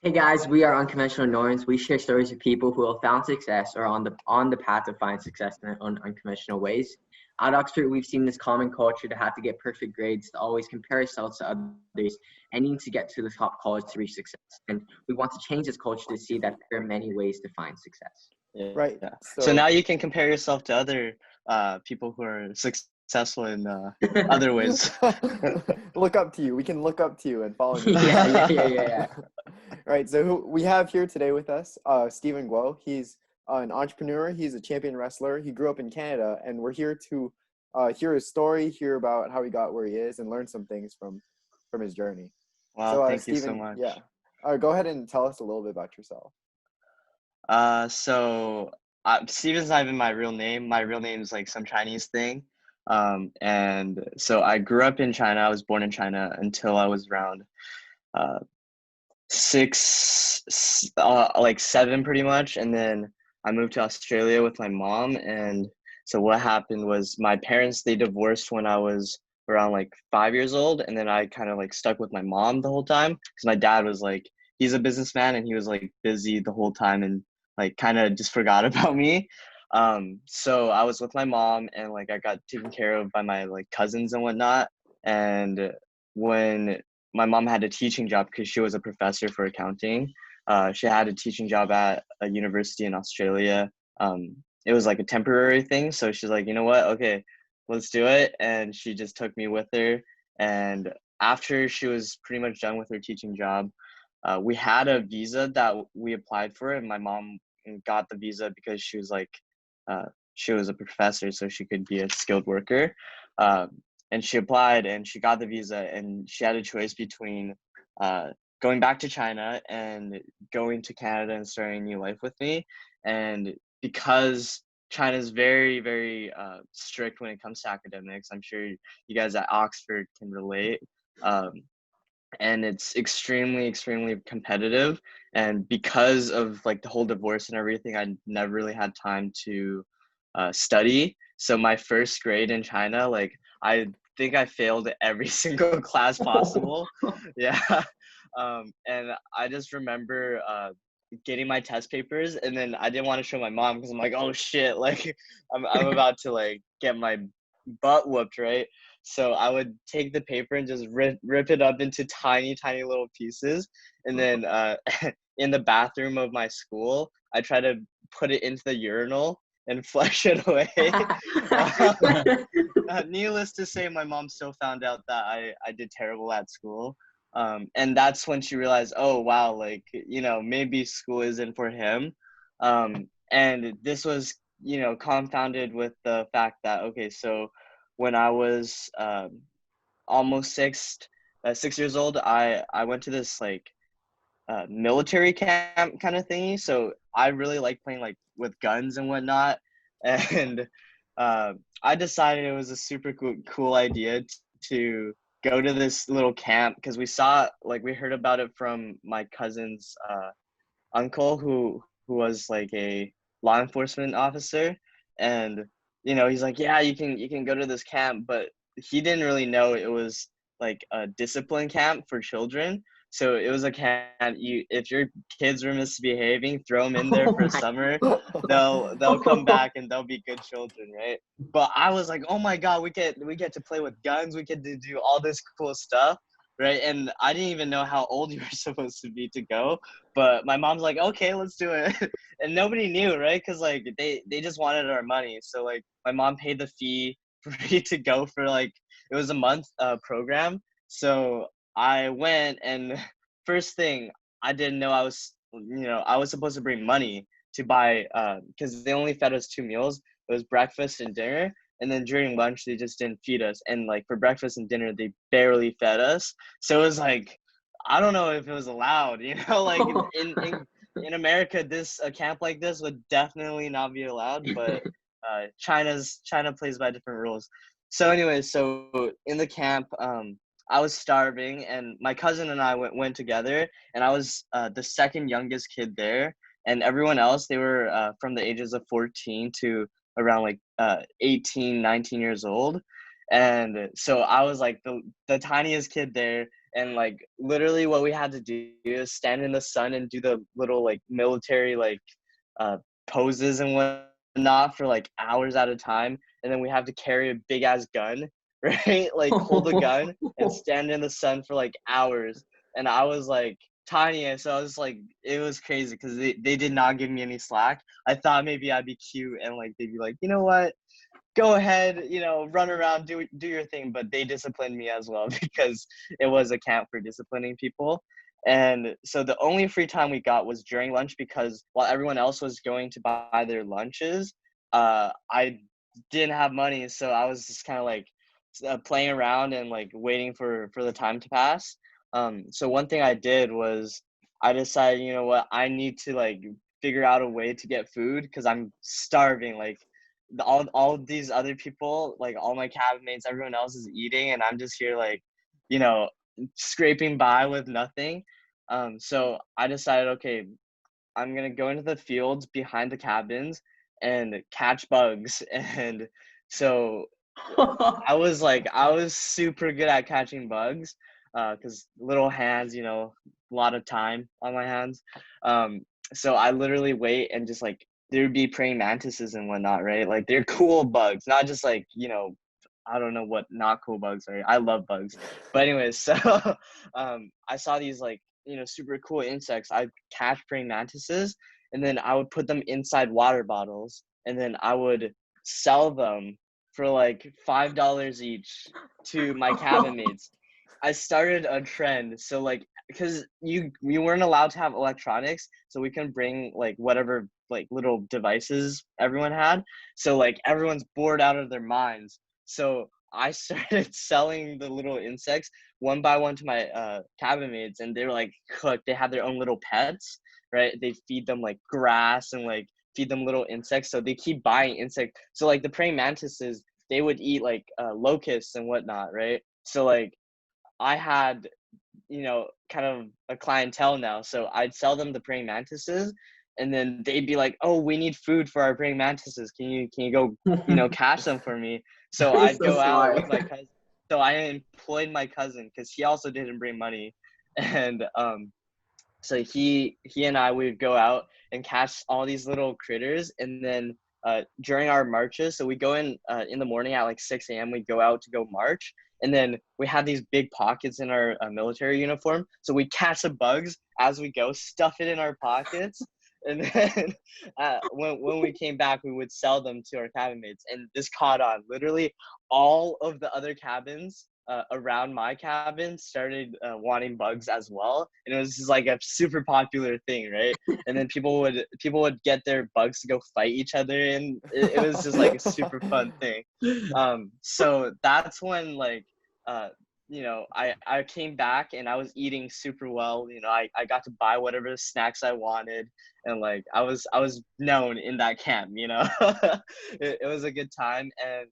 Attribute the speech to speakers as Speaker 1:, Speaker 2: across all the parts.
Speaker 1: Hey guys, we are Unconventional Norms. We share stories of people who have found success or on the path to find success in unconventional ways. At Oxford, we've seen this common culture to have to get perfect grades, to always compare ourselves to others, and need to get to the top college to reach success. And we want to change this culture to see that there are many ways to find success.
Speaker 2: Yeah.
Speaker 3: Right.
Speaker 2: So
Speaker 3: So
Speaker 2: now you can compare yourself to other people who are successful in other ways.
Speaker 3: look up to you. We can look up to you and follow you.
Speaker 1: Yeah.
Speaker 3: Right. So who we have here today with us, Steven Guo. He's an entrepreneur. He's a champion wrestler. He grew up in Canada, and we're here to hear his story, hear about how he got where he is, and learn some things from his journey.
Speaker 2: Wow,
Speaker 3: So,
Speaker 2: thank you so
Speaker 3: Steven,
Speaker 2: much.
Speaker 3: yeah, go ahead and tell us a little bit about yourself.
Speaker 2: So Steven's not even my real name. My real name is like some Chinese thing. And so I grew up in China. I was born in China until I was around uh, like 7 pretty much. And then I moved to Australia with my mom. And so what happened was my parents, they divorced when I was around like 5 years old. And then I kind of like stuck with my mom the whole time because my dad was like, he's a businessman and he was like busy the whole time and like kind of just forgot about me. So I was with my mom and like I got taken care of by my like cousins and whatnot. And when my mom had a teaching job because she was a professor for accounting, she had a teaching job at a university in Australia. It was like a temporary thing. So she's like, you know what? Okay, let's do it. And she just took me with her. And after she was pretty much done with her teaching job, we had a visa that we applied for, and my mom got the visa because she was like, she was a professor, so she could be a skilled worker. Um, and she applied, and she got the visa, and she had a choice between going back to China and going to Canada and starting a new life with me. And because China is very, very strict when it comes to academics, I'm sure you guys at Oxford can relate. Um, and it's extremely extremely competitive, and because of like the whole divorce and everything, I never really had time to study. So my first grade in China, like I think I failed every single class possible. Yeah. And I just remember getting my test papers, and then I didn't want to show my mom because I'm like, oh shit, like I'm about to like get my butt whooped, right? So I would take the paper and just rip it up into tiny, tiny little pieces. And then in the bathroom of my school, I try to put it into the urinal and flush it away. Needless to say, my mom still found out that I did terrible at school. And that's when she realized, oh, wow, like, you know, maybe school isn't for him. And this was, you know, compounded with the fact that, okay, so when I was almost 6 years old, I went to this like military camp kind of thingy. So I really like playing like with guns and whatnot. And I decided it was a super cool idea to go to this little camp because we heard about it from my cousin's uncle who was like a law enforcement officer. And you know, he's like, yeah, you can go to this camp, but he didn't really know it was like a discipline camp for children. So it was a camp, you if your kids were misbehaving, throw them in there
Speaker 1: Oh
Speaker 2: for
Speaker 1: my.
Speaker 2: summer. They'll come back and they'll be good children, right? But I was like, oh my god, we get to play with guns, we get to do all this cool stuff, right? And I didn't even know how old you were supposed to be to go, but my mom's like, okay, let's do it. And nobody knew, right? Because like they just wanted our money. So like my mom paid the fee for me to go for like it was a month program. So I went, and first thing, I didn't know I was supposed to bring money to buy because they only fed us 2 meals. It was breakfast and dinner. And then during lunch they just didn't feed us, and like for breakfast and dinner they barely fed us. So it was like, I don't know if it was allowed, you know, like in America, this a camp like this would definitely not be allowed, but China plays by different rules. So anyway, so in the camp, I was starving, and my cousin and I went together, and I was the second youngest kid there, and everyone else, they were from the ages of 14 to around like 18, 19 years old. And so I was like the tiniest kid there, And like literally what we had to do is stand in the sun and do the little like military like poses and whatnot for like hours at a time. And then we have to carry a big ass gun, right? Like hold a gun and stand in the sun for like hours. And I was like tiny, and so I was like, it was crazy because they did not give me any slack. I thought maybe I'd be cute and like they'd be like, you know what, go ahead, run around, do your thing. But they disciplined me as well because it was a camp for disciplining people. And so the only free time we got was during lunch, because while everyone else was going to buy their lunches, I didn't have money, so I was just kind of like playing around and like waiting for the time to pass. So one thing I did was I decided, you know what, I need to like figure out a way to get food because I'm starving. Like all of these other people, like all my cabin mates, everyone else is eating, and I'm just here like, you know, scraping by with nothing. So I decided, okay, I'm gonna go into the fields behind the cabins and catch bugs. And so I was super good at catching bugs, because little hands, a lot of time on my hands. So I literally wait and just like there'd be praying mantises and whatnot, right? Like they're cool bugs, not just like, I don't know what not cool bugs are. I love bugs. But anyways, so I saw these like, super cool insects. I'd catch praying mantises, and then I would put them inside water bottles, and then I would sell them for like $5 each to my cabin mates. I started a trend. So like, because we weren't allowed to have electronics, so we can bring like whatever like little devices everyone had. So like everyone's bored out of their minds. So I started selling the little insects one by one to my cabin mates, and they were like cooked. They had their own little pets, right? They feed them like grass and like feed them little insects. So they keep buying insect. So like the praying mantises, they would eat like locusts and whatnot, right? So like I had, kind of a clientele now. So I'd sell them the praying mantises, and then they'd be like, "Oh, we need food for our praying mantises. Can you go, catch them for me?" So
Speaker 1: That is
Speaker 2: I'd
Speaker 1: so
Speaker 2: go out
Speaker 1: smart.
Speaker 2: with my cousin. So I employed my cousin because he also didn't bring money, and so he and I would go out and catch all these little critters, and then during our marches, so we go in the morning at like 6 a.m. We go out to go march, and then we have these big pockets in our military uniform. So we catch the bugs as we go, stuff it in our pockets, and then when we came back, we would sell them to our cabin mates, and this caught on. Literally, all of the other cabins around my cabin started wanting bugs as well, and it was just like a super popular thing, right? And then people would get their bugs to go fight each other, and it was just like a super fun thing. So that's when like I came back and I was eating super well. I got to buy whatever snacks I wanted, and like I was known in that camp. It was a good time. And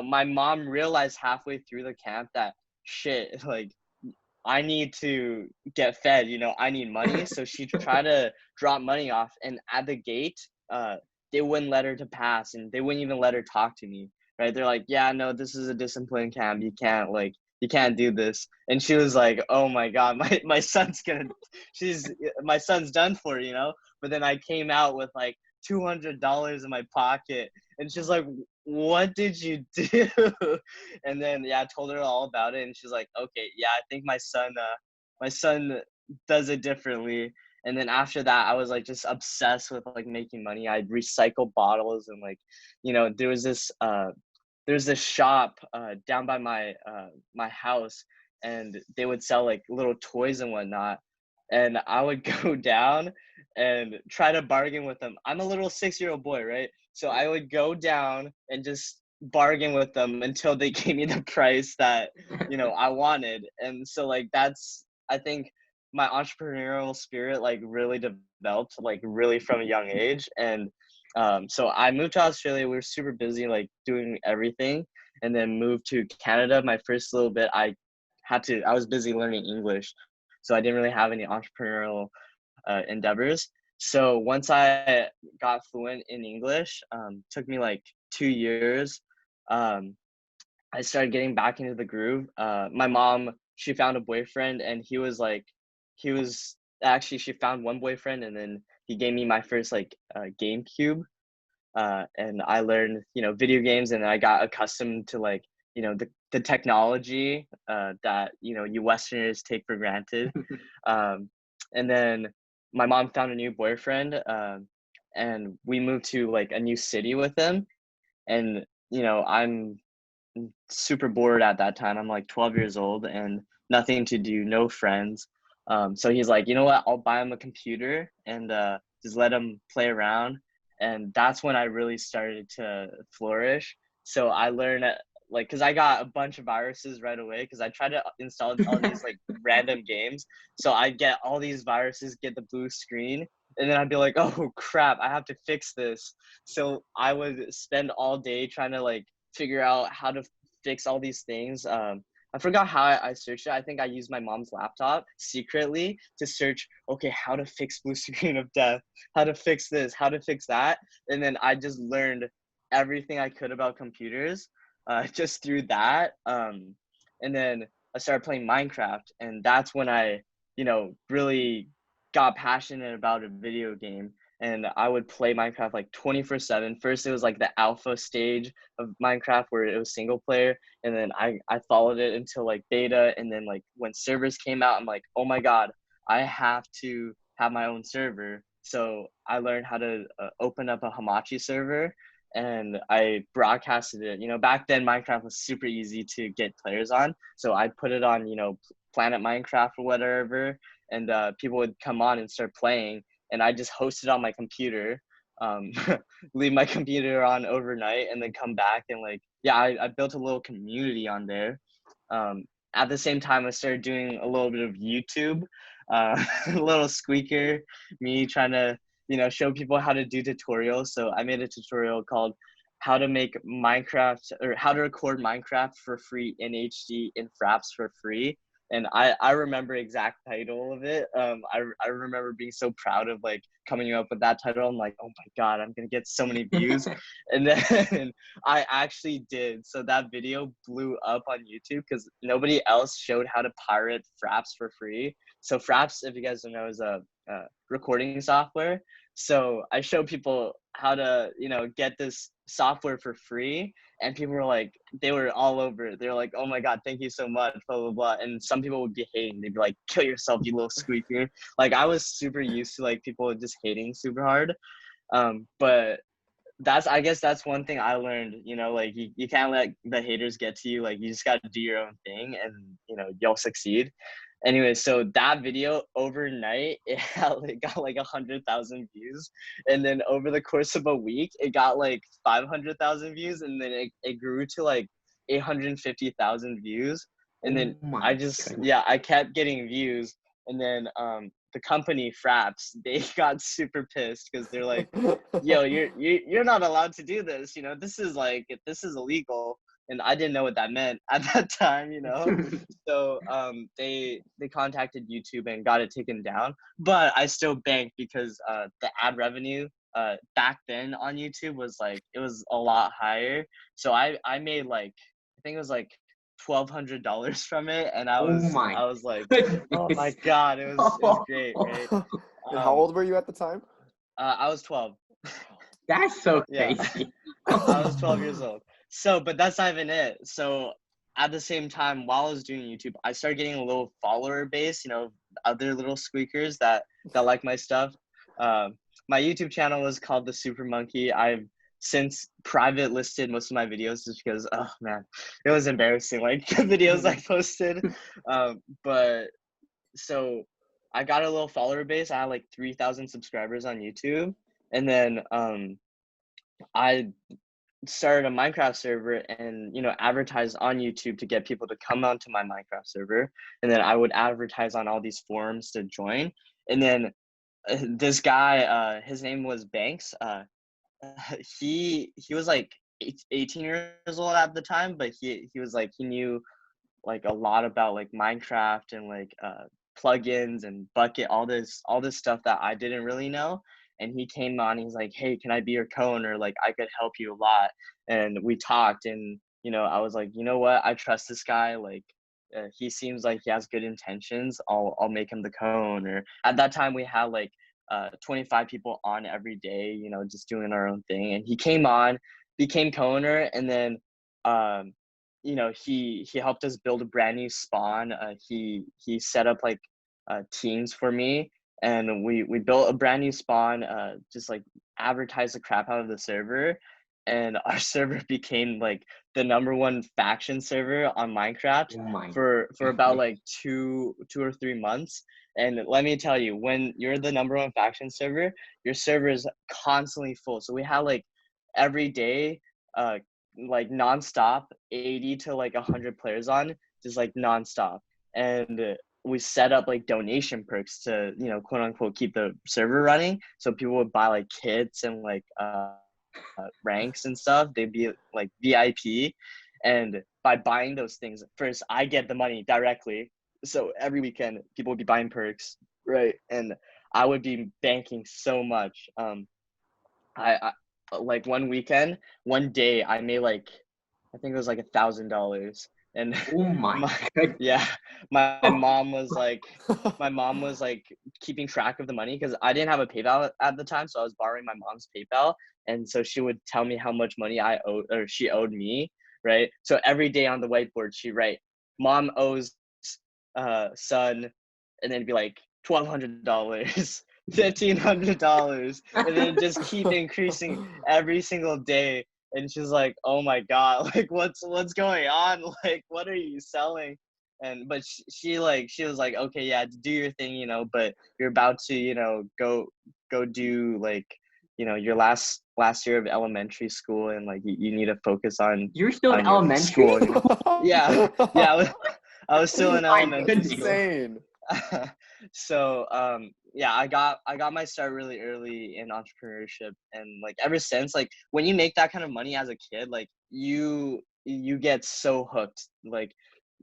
Speaker 2: my mom realized halfway through the camp that shit, like I need to get fed, I need money. So she tried to drop money off, and at the gate, they wouldn't let her to pass, and they wouldn't even let her talk to me, right? They're like, yeah, no, this is a discipline camp. You can't do this. And she was like, oh my God, my son's my son's done for, But then I came out with like $200 in my pocket, and she's like, what did you do? And then I told her all about it, and she's like, okay, yeah, I think my son does it differently. And then after that, I was like just obsessed with like making money. I'd recycle bottles, and like there's this shop down by my house, and they would sell like little toys and whatnot, and I would go down and try to bargain with them. I'm a little 6-year-old boy, right? So I would go down and just bargain with them until they gave me the price that I wanted. And so like that's, I think, my entrepreneurial spirit like really developed like really from a young age. And so I moved to Australia. We were super busy like doing everything, and then moved to Canada. My first little bit, I was busy learning English, so I didn't really have any entrepreneurial endeavors. So once I got fluent in English, took me like 2 years. I started getting back into the groove. My mom, she found a boyfriend, and he was actually, she found one boyfriend, and then he gave me my first like GameCube, and I learned, video games, and I got accustomed to like, the technology that, you Westerners take for granted. Um, and then my mom found a new boyfriend, and we moved to like a new city with him. And, I'm super bored at that time. I'm like 12 years old and nothing to do, no friends. So he's like, you know what? I'll buy him a computer and just let him play around. And that's when I really started to flourish. So I learned like, cause I got a bunch of viruses right away. Cause I tried to install all these like random games. So I get all these viruses, get the blue screen, and then I'd be like, oh crap, I have to fix this. So I would spend all day trying to like figure out how to fix all these things. I forgot how I searched it. I think I used my mom's laptop secretly to search, okay, how to fix blue screen of death, how to fix this, how to fix that. And then I just learned everything I could about computers just through that. And then I started playing Minecraft, and that's when I, really got passionate about a video game. And I would play Minecraft like 24/7. First, it was like the alpha stage of Minecraft where it was single player, and then I followed it until like beta. And then like when servers came out, I'm like, oh my god, I have to have my own server. So I learned how to open up a Hamachi server, and I broadcasted it. Back then Minecraft was super easy to get players on, so I put it on Planet Minecraft or whatever, and people would come on and start playing, and I just hosted on my computer, um, leave my computer on overnight, and then come back. And like, yeah, I built a little community on there. At the same time, I started doing a little bit of YouTube, a little squeaker, me trying to, show people how to do tutorials. So I made a tutorial called how to make Minecraft, or how to record Minecraft for free in HD in Fraps for free. And I remember exact title of it. I remember being so proud of like coming up with that title. I'm like, oh my god, I'm gonna get so many views. And then I actually did. So that video blew up on YouTube because nobody else showed how to pirate Fraps for free. So Fraps, if you guys don't know, is a recording software. So I showed people how to, get this software for free, and people were like, they were all over it. They were like, oh my god, thank you so much, blah blah blah. And some people would be hating. They'd be like, kill yourself, you little squeaker. Like I was super used to like people just hating super hard. But I guess that's one thing I learned, like you can't let the haters get to you. Like you just got to do your own thing, and you'll succeed. Anyway, so that video overnight, it got like 100,000 views. And then over the course of a week, it got like 500,000 views. And then it grew to like 850,000 views. And then
Speaker 1: Oh my goodness.
Speaker 2: I kept getting views. And then the company Fraps, they got super pissed because they're like, yo, you're not allowed to do this. This is illegal. And I didn't know what that meant at that time. So they contacted YouTube and got it taken down. But I still banked because the ad revenue back then on YouTube was like, it was a lot higher. So I made like, I think it was like $1,200 from it, and I
Speaker 1: Oh
Speaker 2: was
Speaker 1: my
Speaker 2: like, oh my
Speaker 1: goodness.
Speaker 2: god, it was great, right?
Speaker 3: And how old were you at the time?
Speaker 2: I was 12.
Speaker 1: That's so
Speaker 2: Yeah.
Speaker 1: crazy.
Speaker 2: I was 12 years old. So, but that's not even it. So, at the same time, while I was doing YouTube, I started getting a little follower base, other little squeakers that like my stuff. My YouTube channel was called The Super Monkey. I've since private listed most of my videos just because, oh man, it was embarrassing, like the videos I posted. But so I got a little follower base. I had like 3,000 subscribers on YouTube. And then I started a Minecraft server and advertised on YouTube to get people to come onto my Minecraft server, and then I would advertise on all these forums to join. And then this guy, his name was Banks. He was like 18 years old at the time, but he was like, he knew like a lot about like Minecraft and like plugins and Bucket, all this stuff that I didn't really know. And he came on, he's like, hey, can I be your co-owner? Like I could help you a lot. And we talked, and I was like, you know what, I trust this guy. Like he seems like he has good intentions, I'll make him the cone. Or at that time we had like 25 people on every day, you know, just doing our own thing. And he came on, became co-owner, and then you know, he helped us build a brand new spawn. He set up like teams for me, and we built a brand new spawn, just like advertised the crap out of the server, and our server became like the #1 faction server on Minecraft
Speaker 1: Oh my
Speaker 2: for about like 2 or 3 months. And let me tell you, when you're the #1 faction server, your server is constantly full. So we had like every day, like nonstop, 80 to like 100 players on, just like nonstop. And we set up like donation perks to, you know, quote unquote, keep the server running. So people would buy like kits and like ranks and stuff. They'd be like VIP. And by buying those things, first I get the money directly. So every weekend people would be buying perks, right? And I would be banking so much. I like one day I made like, I think it was like $1,000. And
Speaker 1: Oh my
Speaker 2: my
Speaker 1: goodness.
Speaker 2: yeah, my mom was like, keeping track of the money, because I didn't have a PayPal at the time, so I was borrowing my mom's PayPal, and so she would tell me how much money I owed, or she owed me, right? So every day on the whiteboard she'd write, "Mom owes son," and then it'd be like $1,200, $1,500, and then just keep increasing every single day. And she's like, "Oh my god, like what's going on? Like what are you selling?" And but she was like, "Okay, yeah, do your thing, you know, but you're about to, you know, go do like, you know, your last year of elementary school, and like you need to focus on
Speaker 1: You're still in
Speaker 2: your
Speaker 1: elementary?
Speaker 2: school." Yeah, I was still in
Speaker 1: My
Speaker 2: elementary
Speaker 1: goodness.
Speaker 2: school.
Speaker 3: Insane.
Speaker 2: So yeah, I got my start really early in entrepreneurship, and like ever since, like when you make that kind of money as a kid, like you get so hooked. Like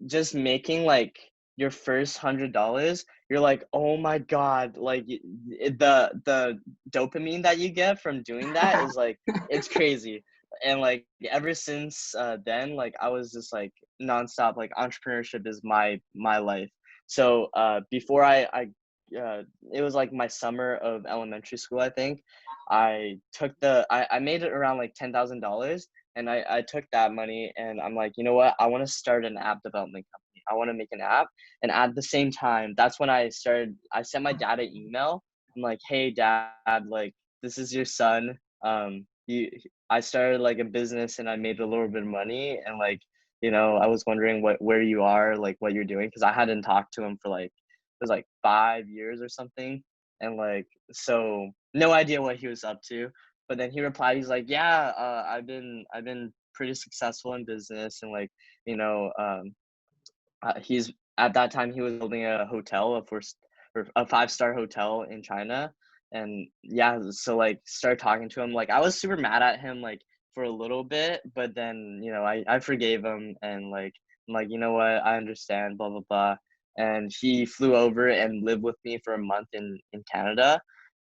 Speaker 2: just making like your first $100, you're like, oh my god, like the dopamine that you get from doing that is like, it's crazy. And like ever since then, like I was just like nonstop, like entrepreneurship is my life. So before it was like my summer of elementary school, I think. I made it around like $10,000, and I took that money, and I'm like, you know what? I want to start an app development company. I want to make an app. And at the same time, that's when I sent my dad an email. I'm like, "Hey dad, like this is your son. I started like a business and I made a little bit of money, and like, you know, I was wondering where you are, like what you're doing," because I hadn't talked to him for like, it was like 5 years or something. And like, so no idea what he was up to. But then he replied, he's like, "Yeah, I've been pretty successful in business," and like, you know, he's at that time he was building a hotel, or a 5-star hotel in China. And yeah, so like started talking to him. Like I was super mad at him like for a little bit, but then, you know, I forgave him, and like I'm like, you know what, I understand, blah blah blah. And he flew over and lived with me for a month in Canada.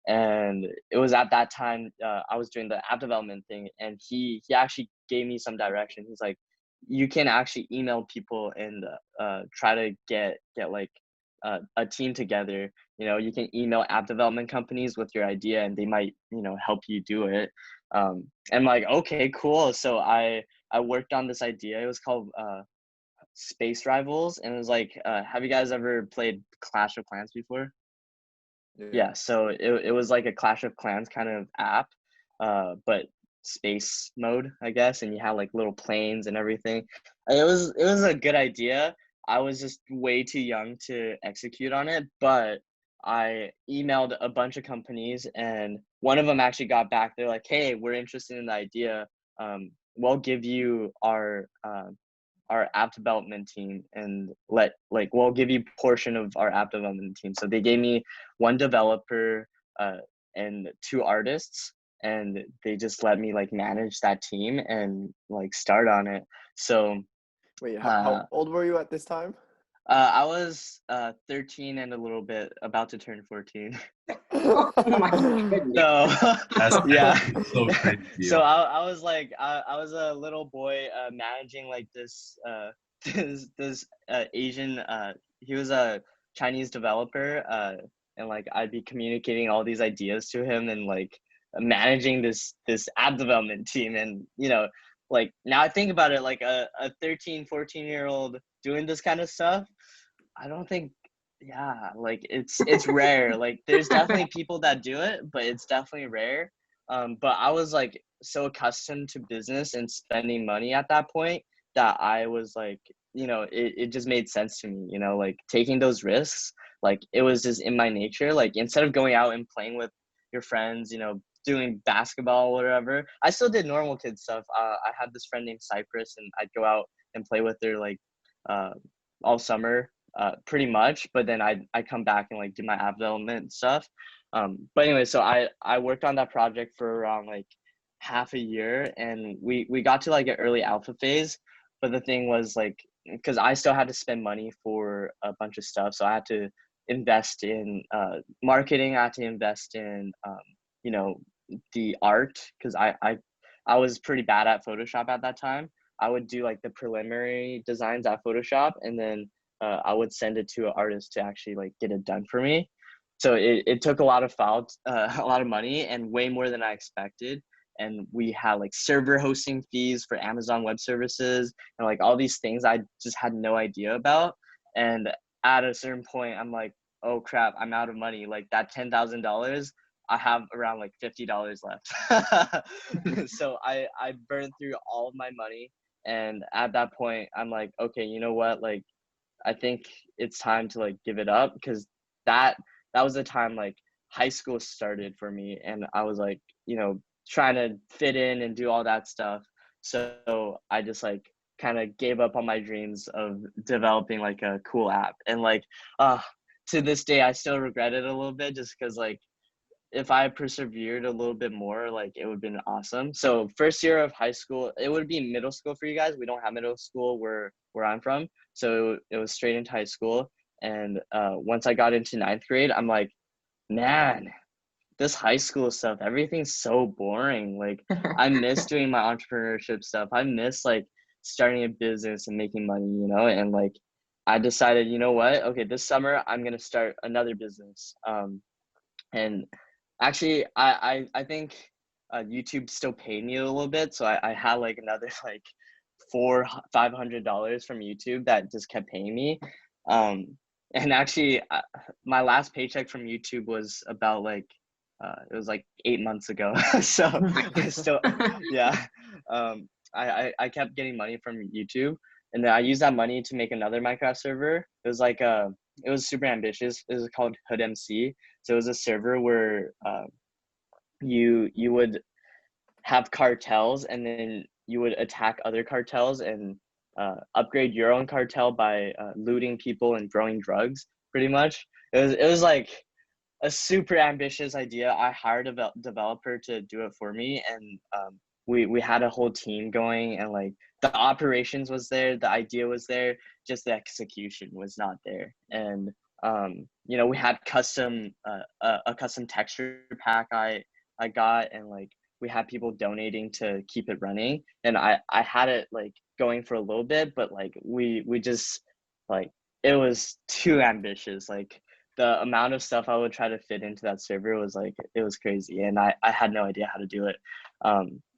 Speaker 2: And it was at that time I was doing the app development thing, and he actually gave me some direction. He's like, you can actually email people and try to get like a team together. You know, you can email app development companies with your idea, and they might, you know, help you do it. And like, okay, cool. So I worked on this idea. It was called Space Rivals, and it was like, have you guys ever played Clash of Clans before? Yeah, so it was like a Clash of Clans kind of app, but space mode, I guess, and you had like little planes and everything. It was a good idea. I was just way too young to execute on it, but I emailed a bunch of companies, and one of them actually got back. They're like, "Hey, we're interested in the idea. We'll give you our app development team, and we'll give you a portion of our app development team." So they gave me one developer and 2 artists, and they just let me like manage that team and like start on it. So
Speaker 3: Wait,
Speaker 2: uh,
Speaker 3: how old were you at this time?
Speaker 2: I was 13 and a little bit, about to turn 14.
Speaker 1: Oh my goodness.
Speaker 2: So
Speaker 4: That's
Speaker 2: yeah.
Speaker 4: so crazy.
Speaker 2: So I was like, I was a little boy managing like this this Asian, he was a Chinese developer, and like I'd be communicating all these ideas to him and like managing this app development team. And like now I think about it, like a 13, 14-year old doing this kind of stuff, I don't think, yeah, like it's rare. Like there's definitely people that do it, but it's definitely rare. But I was like so accustomed to business and spending money at that point that I was like, it just made sense to me, like taking those risks, like it was just in my nature. Like instead of going out and playing with your friends, doing basketball or whatever, I still did normal kid stuff. I had this friend named Cypress, and I'd go out and play with her like uh, all summer, pretty much. But then I come back and like do my app development and stuff. But anyway, so I worked on that project for around like half a year, and we got to like an early alpha phase. But the thing was like, because I still had to spend money for a bunch of stuff, so I had to invest in marketing. I had to invest in you know the art, because I was pretty bad at Photoshop at that time. I would do like the preliminary designs at Photoshop, and then I would send it to an artist to actually like get it done for me. So it took a lot of a lot of money, and way more than I expected. And we had like server hosting fees for Amazon Web Services and like all these things I just had no idea about. And at a certain point, I'm like, oh crap, I'm out of money. Like that $10,000, I have around like $50 left. So I burned through all of my money. And at that point, I'm like, okay, you know what? Like, I think it's time to like give it up, because that that was the time like high school started for me, and I was like, trying to fit in and do all that stuff. So I just like kind of gave up on my dreams of developing like a cool app. And like to this day I still regret it a little bit, just because like if I persevered a little bit more, like it would have been awesome. So first year of high school, it would be middle school for you guys. We don't have middle school where I'm from. So it was straight into high school. And once I got into ninth grade, I'm like, man, this high school stuff, everything's so boring. Like I miss doing my entrepreneurship stuff. I miss like starting a business and making money, and like I decided, you know what? Okay, this summer I'm gonna start another business. And actually, I think YouTube still paid me a little bit, so I had like another like $400-500 from YouTube that just kept paying me. And actually, my last paycheck from YouTube was about like it was like 8 months ago. So I still, yeah, I kept getting money from YouTube, and then I used that money to make another Minecraft server. It was like it was super ambitious. It was called Hood MC. So it was a server where you would have cartels, and then you would attack other cartels and upgrade your own cartel by looting people and growing drugs. Pretty much, it was like a super ambitious idea. I hired a developer to do it for me, and we had a whole team going, and like the operations was there, the idea was there, just the execution was not there. And we had a custom texture pack I got, and like we had people donating to keep it running, and I had it like going for a little bit, but like we just like it was too ambitious. Like the amount of stuff I would try to fit into that server was like, it was crazy, and I had no idea how to do it.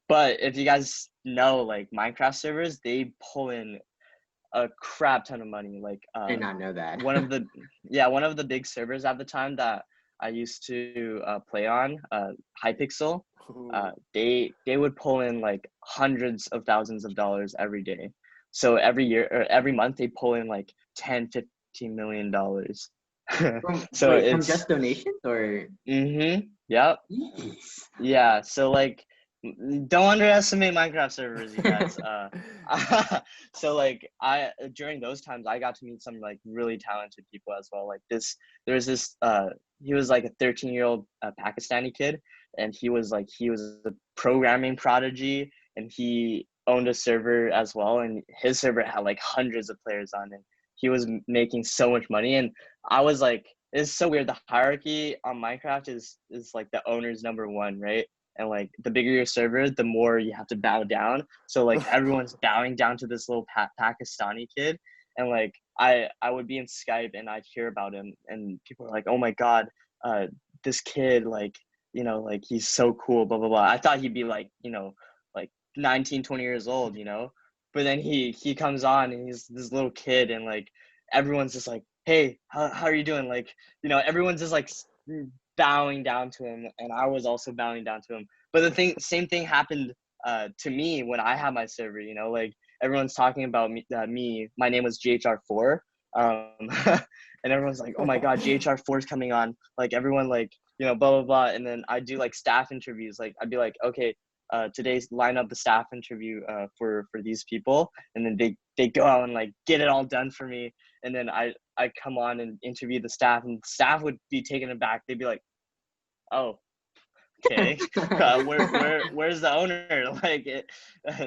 Speaker 2: But if you guys know, like Minecraft servers, they pull in a crap ton of money. Like
Speaker 1: I did not know that.
Speaker 2: one of the big servers at the time that I used to play on, Hypixel, they would pull in like hundreds of thousands of dollars every day. So every year or every month they pull in like 10-15 million dollars. So
Speaker 1: Wait, from
Speaker 2: it's
Speaker 1: just donations or?
Speaker 2: yep.
Speaker 1: Yes.
Speaker 2: Yeah, so like don't underestimate Minecraft servers, you guys. So like I during those times I got to meet some like really talented people as well. Like there was this he was like a 13-year-old Pakistani kid, and he was a programming prodigy, and he owned a server as well, and his server had like hundreds of players on it. He was making so much money, and I was like, it's so weird. The hierarchy on Minecraft is like the owner's number one, right? and like the bigger your server, the more you have to bow down. So like everyone's bowing down to this little Pakistani kid, and like I would be in Skype and I'd hear about him, and people are like, oh my god, this kid, like, you know, like he's so cool, blah blah blah. I thought he'd be like, you know, like 19, 20 years old, you know, but then he comes on and he's this little kid, and like everyone's just like, hey, how are you doing? Like, you know, everyone's just like bowing down to him, and I was also bowing down to him. But same thing happened to me when I had my server, you know, like everyone's talking about me, my name was GHR4, and everyone's like, oh my god, GHR4 is coming on, like everyone, like, you know, blah blah blah. And then I do like staff interviews, like I'd be like, okay, today's line up the staff interview for these people, and then they go out and like get it all done for me, and then I come on and interview the staff, and staff would be taken aback. They'd be like, oh, okay, where's the owner? Like,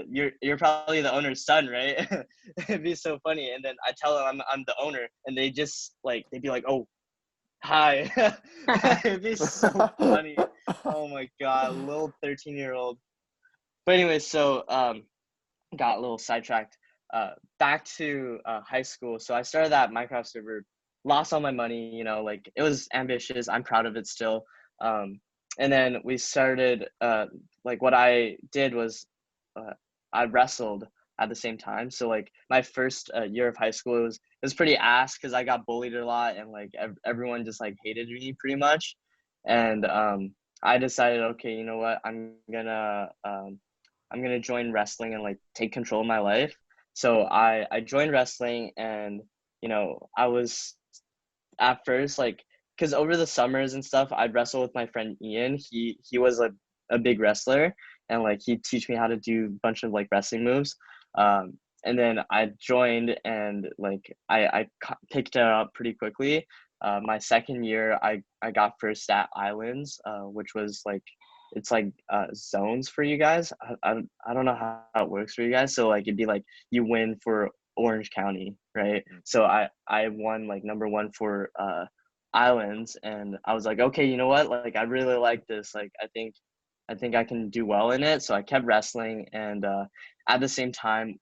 Speaker 2: you're probably the owner's son, right? It'd be so funny. And then I tell them I'm the owner, and they just like, they'd be like, oh, hi. It'd be so funny. Oh my god, little 13-year-old. But anyway, so got a little sidetracked. Back to high school. So I started that Minecraft server, lost all my money, you know, like it was ambitious. I'm proud of it still. And then we started, like what I did was I wrestled at the same time. So like my first year of high school, it was pretty ass because I got bullied a lot, and like everyone just like hated me pretty much. And I decided, okay, you know what, I'm gonna join wrestling and like take control of my life. So I joined wrestling, and you know, I was at first like, because over the summers and stuff, I'd wrestle with my friend Ian. He was a big wrestler, and like he'd teach me how to do a bunch of like wrestling moves. And then I joined, and like I picked it up pretty quickly. My second year, I got first at Islands, which was like, it's like zones for you guys. I don't know how it works for you guys. So like it'd be like you win for Orange County, right? So I won like number one for Islands, and I was like, okay, you know what? Like I really like this. Like I think I can do well in it. So I kept wrestling, and at the same time,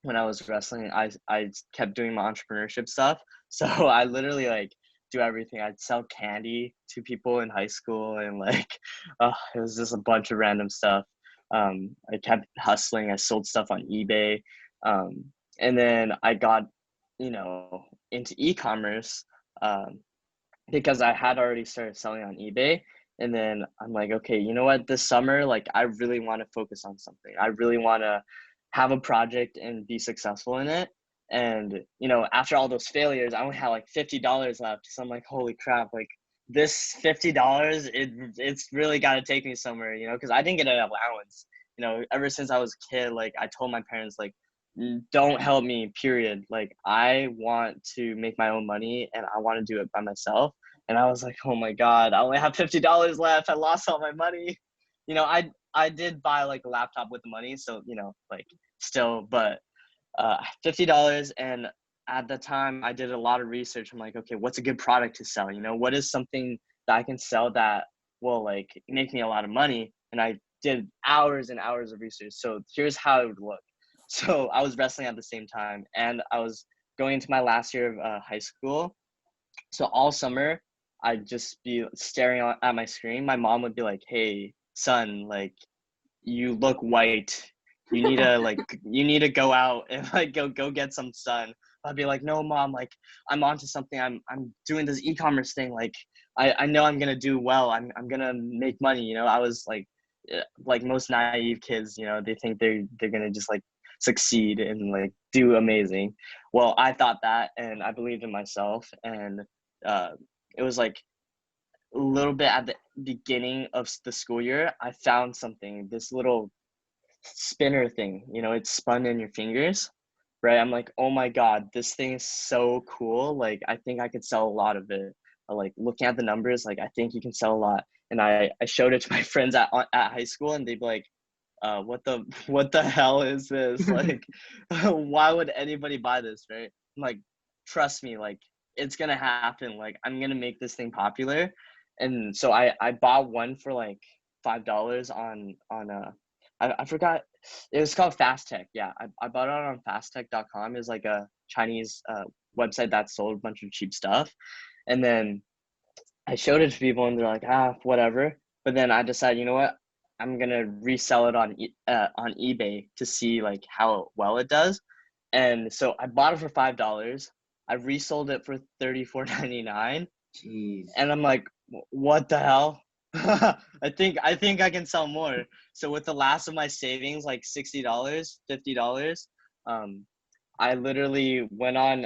Speaker 2: when I was wrestling, I kept doing my entrepreneurship stuff. So I literally like do everything. I'd sell candy to people in high school, and like it was just a bunch of random stuff. I kept hustling. I sold stuff on eBay, and then I got, you know, into e-commerce because I had already started selling on eBay. And then I'm like, okay, you know what? This summer, like I really want to focus on something. I really want to have a project and be successful in it. And, you know, after all those failures, I only had like $50 left. So I'm like, holy crap, like this $50, it's really got to take me somewhere, you know, because I didn't get an allowance. You know, ever since I was a kid, like I told my parents, like, don't help me, period. Like I want to make my own money, and I want to do it by myself. And I was like, oh my God, I only have $50 left. I lost all my money. You know, I did buy like a laptop with the money. So, you know, like still, but $50. And at the time I did a lot of research. I'm like, okay, what's a good product to sell? You know, what is something that I can sell that will like make me a lot of money? And I did hours and hours of research. So here's how it would look. So I was wrestling at the same time, and I was going into my last year of high school. So all summer, I'd just be staring at my screen. My mom would be like, hey, son, like, you look white. You need to, like, you need to go out and, like, go get some sun. I'd be like, no, mom, like, I'm onto something. I'm doing this e-commerce thing. Like, I know I'm going to do well. I'm going to make money. You know, I was, like most naive kids, you know, they think they're going to just, like, succeed and, like, do amazing. Well, I thought that, and I believed in myself, and it was like a little bit at the beginning of the school year, I found something, this little spinner thing, you know, it spun in your fingers, right? I'm like, oh my God, this thing is so cool. Like, I think I could sell a lot of it. Like looking at the numbers, like I think you can sell a lot. And I showed it to my friends at high school, and they'd be like, what the hell is this? Like, why would anybody buy this, right? I'm like, trust me, like it's gonna happen. Like I'm gonna make this thing popular. And so I bought one for like $5 on I forgot, it was called Fast Tech. Yeah, I bought it on fasttech.com. It was like a Chinese website that sold a bunch of cheap stuff. And then I showed it to people and they're like, whatever. But then I decided, you know what? I'm gonna resell it on eBay to see like how well it does. And so I bought it for $5. I resold it for $34.99.
Speaker 1: Jeez.
Speaker 2: And I'm like, what the hell? I think I can sell more. So with the last of my savings, like $60, $50, I literally went on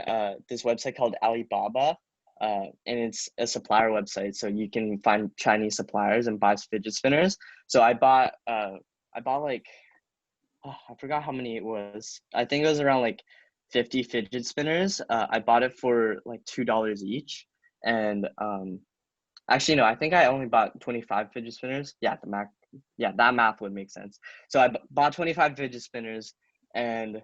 Speaker 2: this website called Alibaba, and it's a supplier website, so you can find Chinese suppliers and buy fidget spinners. So I bought like, I forgot how many it was. I think it was around like 50 fidget spinners. I bought it for like $2 each, and actually no, I think I only bought 25 fidget spinners. Yeah, that math would make sense. So I bought 25 fidget spinners, and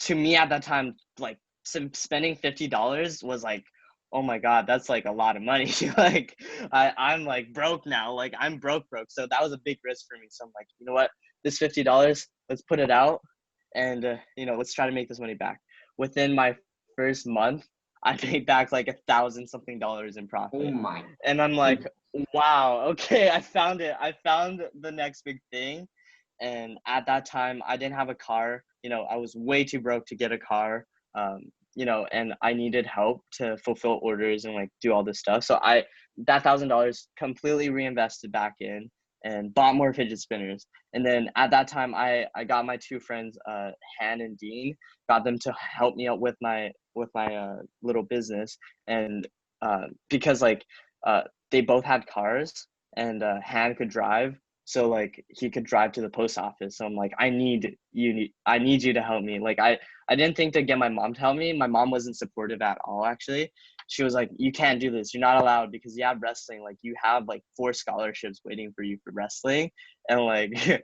Speaker 2: to me at that time, like spending $50 was like, oh my God, that's like a lot of money. Like I'm like broke now. Like I'm broke. So that was a big risk for me. So I'm like, you know what, this $50, let's put it out, and let's try to make this money back. Within my first month, I made back like $1,000 something in
Speaker 1: Oh
Speaker 2: profit.
Speaker 1: my.
Speaker 2: And I'm like, wow, okay, I found it. I found the next big thing. And at that time, I didn't have a car. I was way too broke to get a car. And I needed help to fulfill orders and like do all this stuff. So that $1,000 completely reinvested back in and bought more fidget spinners. And then at that time, I got my two friends, Han and Dean, got them to help me out with my little business. And because like they both had cars, and Han could drive, so like he could drive to the post office. So I'm like, I need you to help me. Like I didn't think to get my mom to help me. My mom wasn't supportive at all, actually. She was like, you can't do this. You're not allowed, because you have wrestling. Like you have like 4 scholarships waiting for you for wrestling. And like,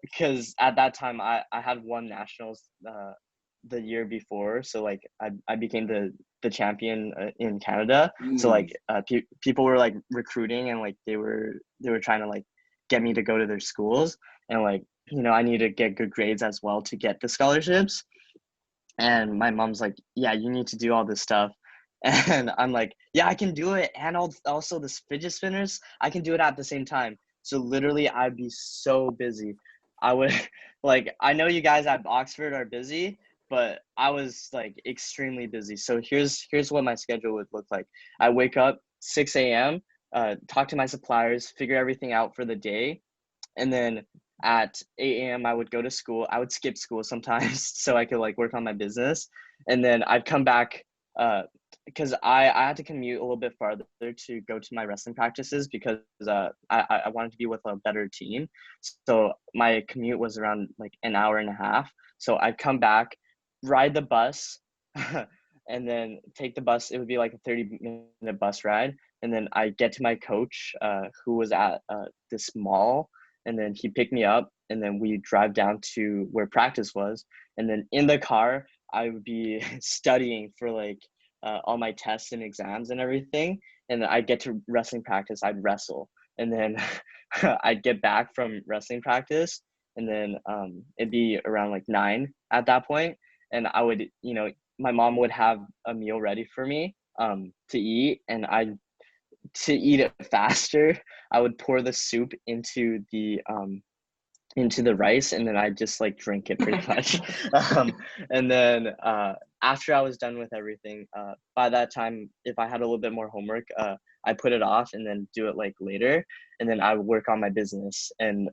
Speaker 2: because at that time I had won nationals the year before. So like I became the champion in Canada. So like people were like recruiting, and like they were trying to like get me to go to their schools, and like I need to get good grades as well to get the scholarships. And my mom's like, yeah, you need to do all this stuff. And I'm like, yeah, I can do it. And also this fidget spinners, I can do it at the same time. So literally I'd be so busy. I would like, I know you guys at Oxford are busy, but I was like extremely busy. So here's what my schedule would look like. I wake up 6 a.m., talk to my suppliers, figure everything out for the day. And then at 8 a.m. I would go to school. I would skip school sometimes so I could like work on my business. And then I'd come back because I had to commute a little bit farther to go to my wrestling practices, because I wanted to be with a better team. So my commute was around like an hour and a half. So I'd come back, ride the bus, and then take the bus. It would be like a 30-minute bus ride. And then I get to my coach, who was at this mall, and then he picked me up, and then we drive down to where practice was. And then in the car, I would be studying for like all my tests and exams and everything. And then I'd get to wrestling practice, I'd wrestle. And then I'd get back from wrestling practice, and then it'd be around like 9 at that point. And I would, my mom would have a meal ready for me to eat, and to eat it faster, I would pour the soup into the rice, and then I just like drink it pretty much. And then after I was done with everything, by that time, if I had a little bit more homework, I put it off and then do it like later, and then I would work on my business. And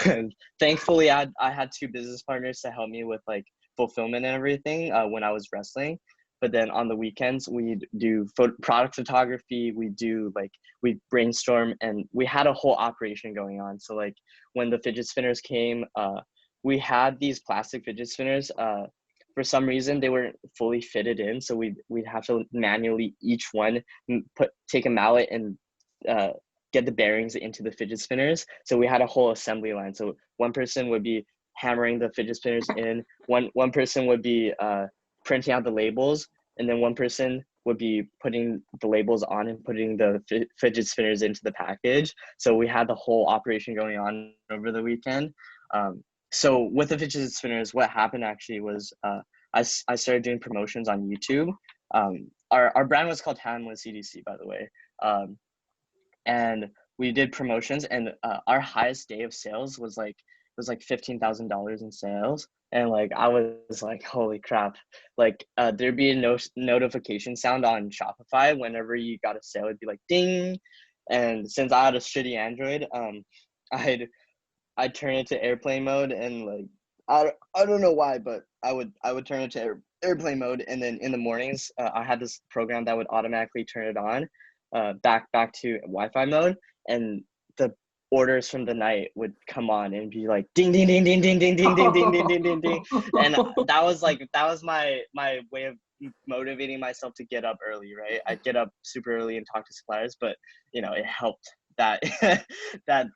Speaker 2: and thankfully, I had 2 business partners to help me with like fulfillment and everything when I was wrestling. But then on the weekends, we'd do product photography. We brainstorm, and we had a whole operation going on. So like when the fidget spinners came, we had these plastic fidget spinners. For some reason, they weren't fully fitted in. So we'd have to manually each one take a mallet and get the bearings into the fidget spinners. So we had a whole assembly line. So one person would be hammering the fidget spinners in. One person would be printing out the labels, and then one person would be putting the labels on and putting the fidget spinners into the package. So we had the whole operation going on over the weekend. So with the fidget spinners, what happened actually was I started doing promotions on YouTube. Our brand was called Handless CDC, by the way. And we did promotions, and our highest day of sales was like $15,000 in sales. And like I was like, holy crap! Like there'd be a notification sound on Shopify whenever you got a sale. It'd be like ding, and since I had a shitty Android, I'd turn it to airplane mode, and like I don't know why, but I would turn it to airplane mode, and then in the mornings I had this program that would automatically turn it on back to Wi-Fi mode, and the orders from the night would come on and be like ding ding ding ding ding ding ding ding ding ding ding ding ding, and that was my way of motivating myself to get up early, right? I'd get up super early and talk to suppliers, but it helped that that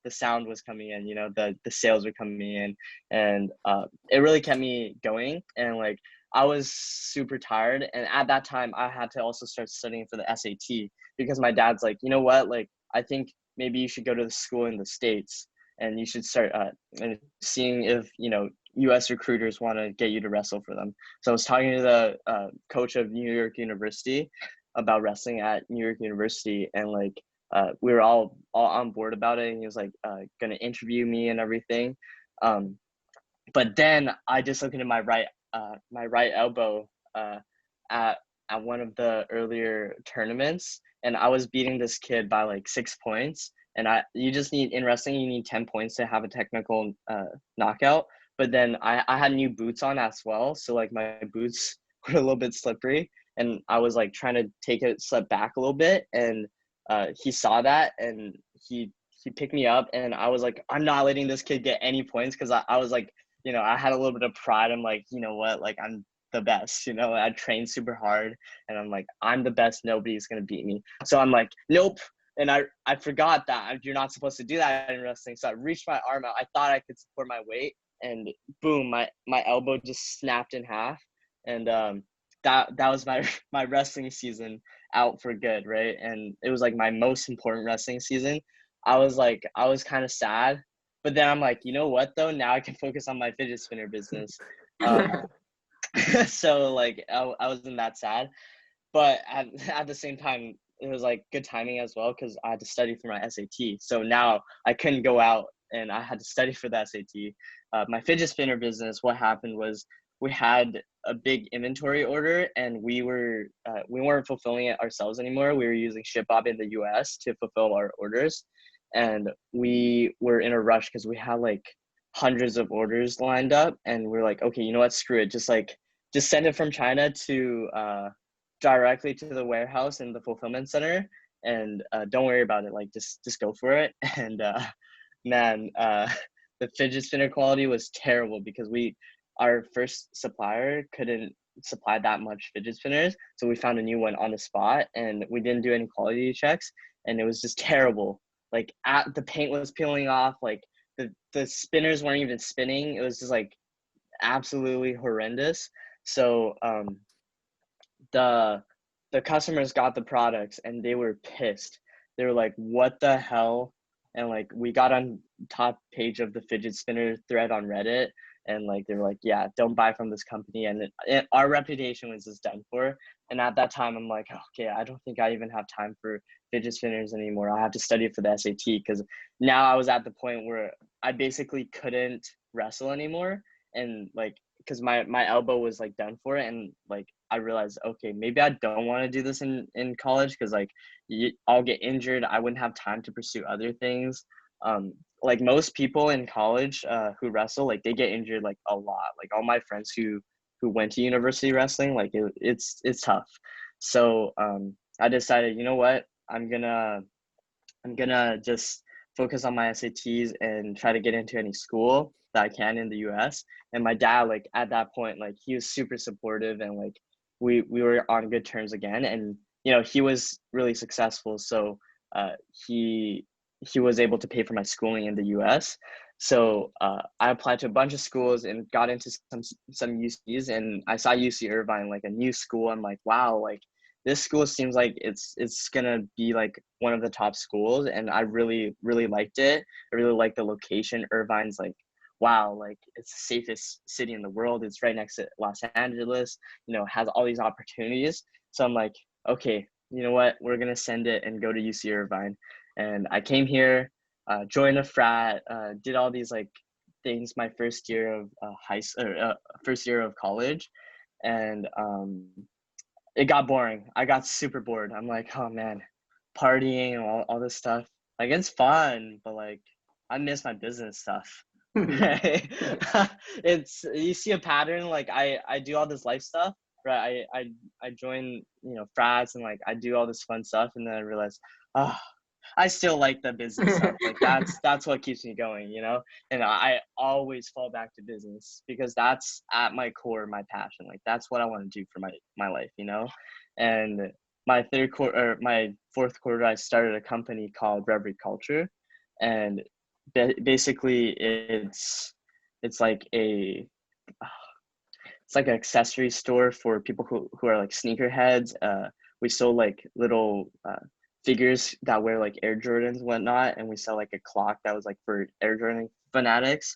Speaker 2: the sound was coming in, the sales were coming in, and it really kept me going. And like I was super tired, and at that time I had to also start studying for the SAT, because my dad's like, you know what, like I think maybe you should go to the school in the States, and you should start and seeing if US recruiters want to get you to wrestle for them. So I was talking to the coach of New York University about wrestling at New York University, and like we were all on board about it, and he was like gonna interview me and everything. But then I dislocated my right elbow at one of the earlier tournaments, and I was beating this kid by like 6 points. And in wrestling you need 10 points to have a technical knockout. But then I had new boots on as well, so like my boots were a little bit slippery, and I was like trying to take a step back a little bit, and he saw that, and he picked me up, and I was like, I'm not letting this kid get any points, because I was like, I had a little bit of pride. I'm like, you know what, like I'm the best, I trained super hard, and I'm like, I'm the best, nobody's gonna beat me. So I'm like, nope. And I forgot that you're not supposed to do that in wrestling. So I reached my arm out. I thought I could support my weight, and boom, my elbow just snapped in half. And that was my wrestling season out for good, right? And it was like my most important wrestling season. I was kind of sad, but then I'm like, you know what though? Now I can focus on my fidget spinner business. So like I wasn't that sad, but at the same time, it was like good timing as well, because I had to study for my SAT. So now I couldn't go out, and I had to study for the SAT. My fidget spinner business, what happened was we had a big inventory order, and we weren't fulfilling it ourselves anymore. We were using ShipBob in the US to fulfill our orders, and we were in a rush because we had like hundreds of orders lined up, and we're like, okay, you know what, screw it, just send it from China to directly to the warehouse in the fulfillment center, and don't worry about it, like just go for it. And man, the fidget spinner quality was terrible, because our first supplier couldn't supply that much fidget spinners, so we found a new one on the spot, and we didn't do any quality checks, and it was just terrible. Like the paint was peeling off, like the spinners weren't even spinning. It was just like absolutely horrendous. So the customers got the products, and they were pissed. They were like, what the hell? And like we got on top page of the fidget spinner thread on Reddit, and like they were like, yeah, don't buy from this company. And our reputation was just done for. And at that time I'm like, okay, I don't think I even have time for fidget spinners anymore. I have to study for the SAT, because now I was at the point where I basically couldn't wrestle anymore. And like, because my elbow was like done for it, and like I realized, okay, maybe I don't want to do this in college, because like I'll get injured. I wouldn't have time to pursue other things. Like most people in college who wrestle, like they get injured like a lot. Like all my friends who went to university wrestling, like it's tough. So I decided, you know what, I'm gonna just focus on my SATs and try to get into any school that I can in the US. And my dad, like at that point, like he was super supportive, and like we were on good terms again. And he was really successful, so he was able to pay for my schooling in the US. So I applied to a bunch of schools and got into some UCs, and I saw UC Irvine, like a new school. I'm like, wow, like this school seems like it's gonna be like one of the top schools, and I really liked it. I really liked the location. Irvine's like, wow, like it's the safest city in the world. It's right next to Los Angeles. You know, has all these opportunities. So I'm like, okay, you know what? We're gonna send it and go to UC Irvine. And I came here, joined a frat, did all these like things my first year of first year of college, and it got boring. I got super bored. I'm like, oh man, partying and all this stuff. Like it's fun, but like I miss my business stuff. Right? It's you see a pattern. Like I do all this life stuff, right? I join, you know, frats, and like I do all this fun stuff, and then I realize, oh, I still like the business stuff. Like that's what keeps me going, you know? And I always fall back to business because that's at my core, my passion. Like that's what I want to do for my life, you know? And my fourth quarter, I started a company called Reverie Culture. And basically it's like it's like an accessory store for people who are like sneakerheads. We sold like little figures that wear like Air Jordans and whatnot, and we sell like a clock that was like for Air Jordan fanatics.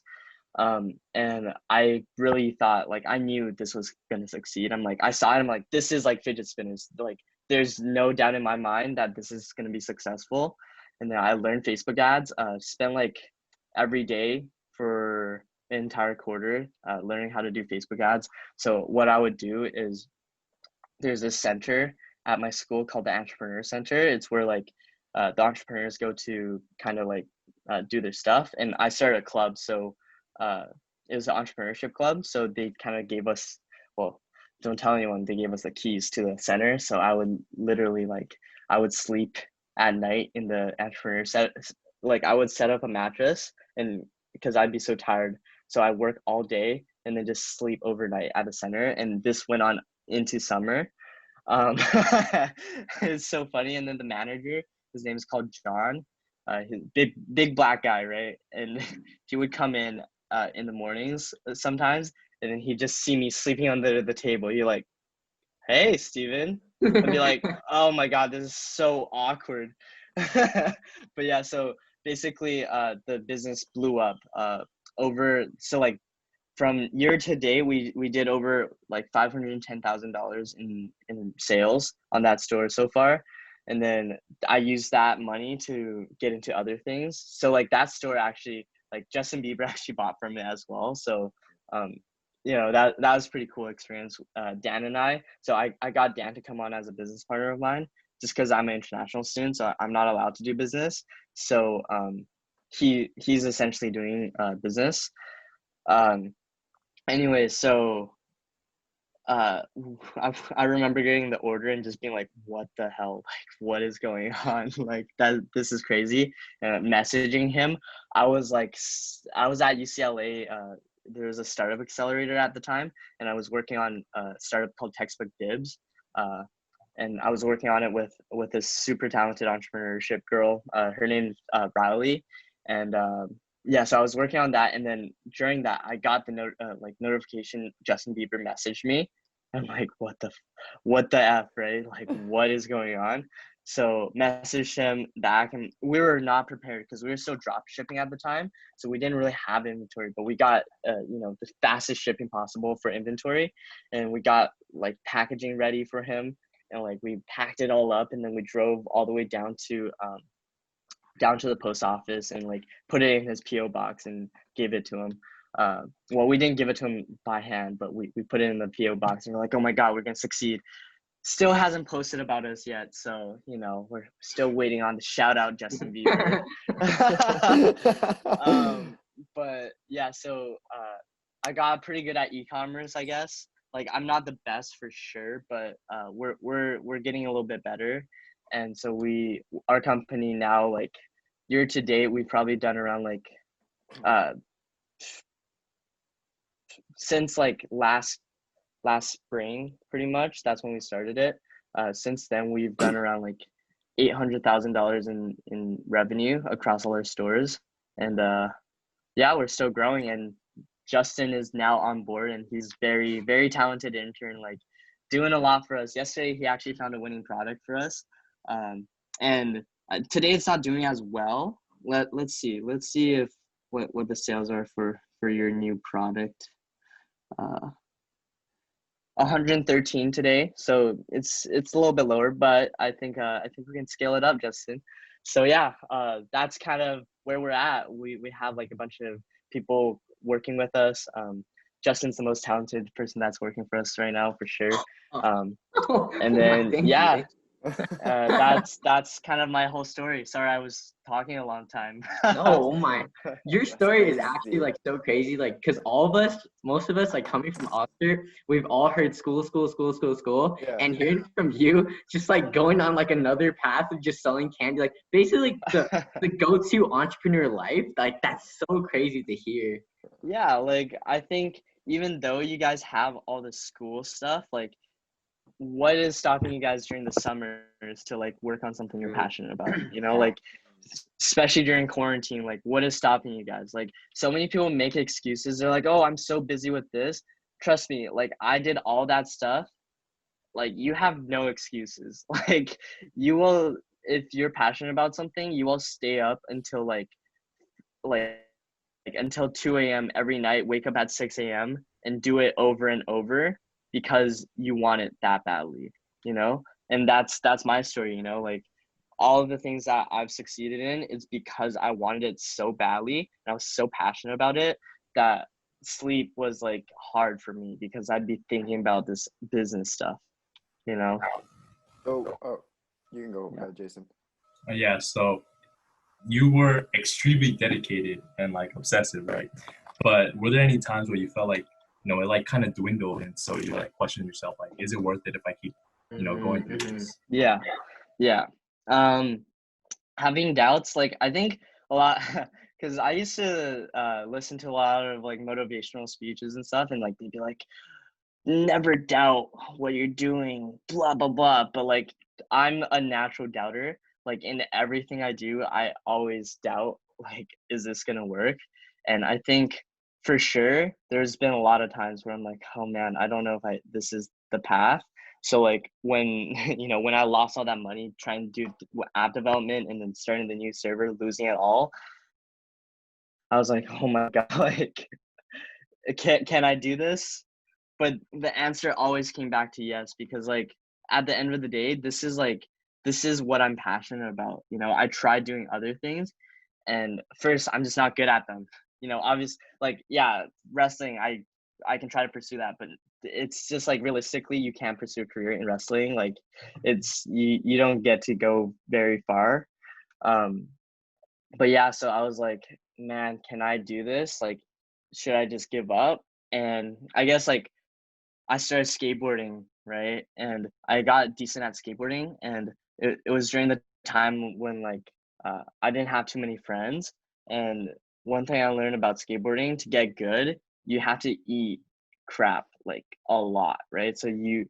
Speaker 2: And I really thought, like, I knew this was gonna succeed. I'm like, I saw it, I'm like, this is like fidget spinners. Like, there's no doubt in my mind that this is gonna be successful. And then I learned Facebook ads, spent like every day for an entire quarter learning how to do Facebook ads. So what I would do is there's this center at my school called the Entrepreneur Center. It's where like the entrepreneurs go to kind of like do their stuff. And I started a club, so it was an entrepreneurship club. So they kind of gave us, well, don't tell anyone, they gave us the keys to the center. So I would literally like I would sleep at night in the entrepreneur set. Like I would set up a mattress, and because I'd be so tired, so I work all day and then just sleep overnight at the center. And this went on into summer. um it's so funny. And then the manager, his name is called John, he's big black guy, right? And he would come in the mornings sometimes, and then he'd just see me sleeping under the table. You're like, hey Steven. I'd be like, oh my god, this is so awkward. But yeah, so basically the business blew up over, so like from year to date, we did over like $510,000 in sales on that store so far. And then I used that money to get into other things. So like that store actually, like Justin Bieber actually bought from it as well. So um you know, that was a pretty cool experience. Dan and I, so I got Dan to come on as a business partner of mine just because I'm an international student, so I'm not allowed to do business. So he's essentially doing business. um Anyway, so uh I remember getting the order and just being like, what the hell, like what is going on? Like that, this is crazy. Messaging him, I was at UCLA. There was a startup accelerator at the time, and I was working on a startup called Textbook Dibs. uh and I was working on it with this super talented entrepreneurship girl. Her name's Riley. And yeah, so I was working on that, and then during that, I got the notification. Justin Bieber messaged me. I'm like, what the f, right? Like, what is going on? So messaged him back, and we were not prepared because we were still drop shipping at the time, so we didn't really have inventory. But we got you know, the fastest shipping possible for inventory, and we got like packaging ready for him, and like we packed it all up, and then we drove all the way down to the post office and like put it in his PO box and gave it to him. Well, we didn't give it to him by hand, but we put it in the PO box, and we're like, oh my god, we're gonna succeed. Still hasn't posted about us yet, so you know, we're still waiting on the shout out Justin Bieber. But yeah, so I got pretty good at e-commerce, I guess. Like I'm not the best for sure, but we're getting a little bit better. And so our company now, like year to date, we've probably done around like uh since like last spring, pretty much. That's when we started it. Since then, we've done around like $800,000 in revenue across all our stores. And yeah, we're still growing, and Justin is now on board, and he's very, very talented intern, like doing a lot for us. Yesterday, he actually found a winning product for us. And today it's not doing as well. Let's see if what the sales are for your new product. 113 today, so it's a little bit lower, but I think we can scale it up, Justin. So yeah, that's kind of where we're at. We have like a bunch of people working with us. Justin's the most talented person that's working for us right now for sure. And then yeah, that's kind of my whole story. Sorry, I was talking a long time.
Speaker 1: No, oh my, your story is
Speaker 3: crazy.
Speaker 1: actually like so crazy. Like, cause most of us, like coming from Oxford, we've all heard school,
Speaker 3: Yeah.
Speaker 1: and hearing from you, just like going on like another path of just selling candy, like basically the go-to entrepreneur life. Like that's so crazy to hear.
Speaker 2: Yeah, like I think even though you guys have all the school stuff, like what is stopping you guys during the summers to like work on something you're passionate about? You know, like especially during quarantine, like what is stopping you guys? Like so many people make excuses. They're like, oh, I'm so busy with this. Trust me, like I did all that stuff. Like you have no excuses. Like you will, if you're passionate about something, you will stay up until like until 2 a.m. every night, wake up at 6 a.m. and do it over and over because you want it that badly, you know? And that's my story, you know, like all of the things that I've succeeded in is because I wanted it so badly and I was so passionate about it that sleep was like hard for me because I'd be thinking about this business stuff, you know?
Speaker 3: So, you can go, Jason.
Speaker 4: Yeah, so you were extremely dedicated and like obsessive, right? But were there any times where you felt like, you know, it like kind of dwindled, and so you like questioned yourself, like, is it worth it if I keep, you know, going through this?
Speaker 2: Yeah. Having doubts, like I think a lot, because I used to listen to a lot of like motivational speeches and stuff, and like they'd be like, never doubt what you're doing, blah blah blah. But like I'm a natural doubter. Like in everything I do, I always doubt, like, is this gonna work? And I think for sure there's been a lot of times where I'm like, oh man, I don't know if this is the path. So like when when I lost all that money trying to do app development and then starting the new server, losing it all, I was like, oh my god, like can I do this? But the answer always came back to yes, because like at the end of the day, this is what I'm passionate about. You know, I tried doing other things, and first I'm just not good at them. You know, obviously, like yeah, wrestling, I can try to pursue that, but it's just like realistically you can't pursue a career in wrestling. Like it's you don't get to go very far. But yeah, so I was like, man, can I do this? Like, should I just give up? And I guess like I started skateboarding, right? And I got decent at skateboarding, and it was during the time when like I didn't have too many friends. And one thing I learned about skateboarding, to get good, you have to eat crap like a lot, right? So you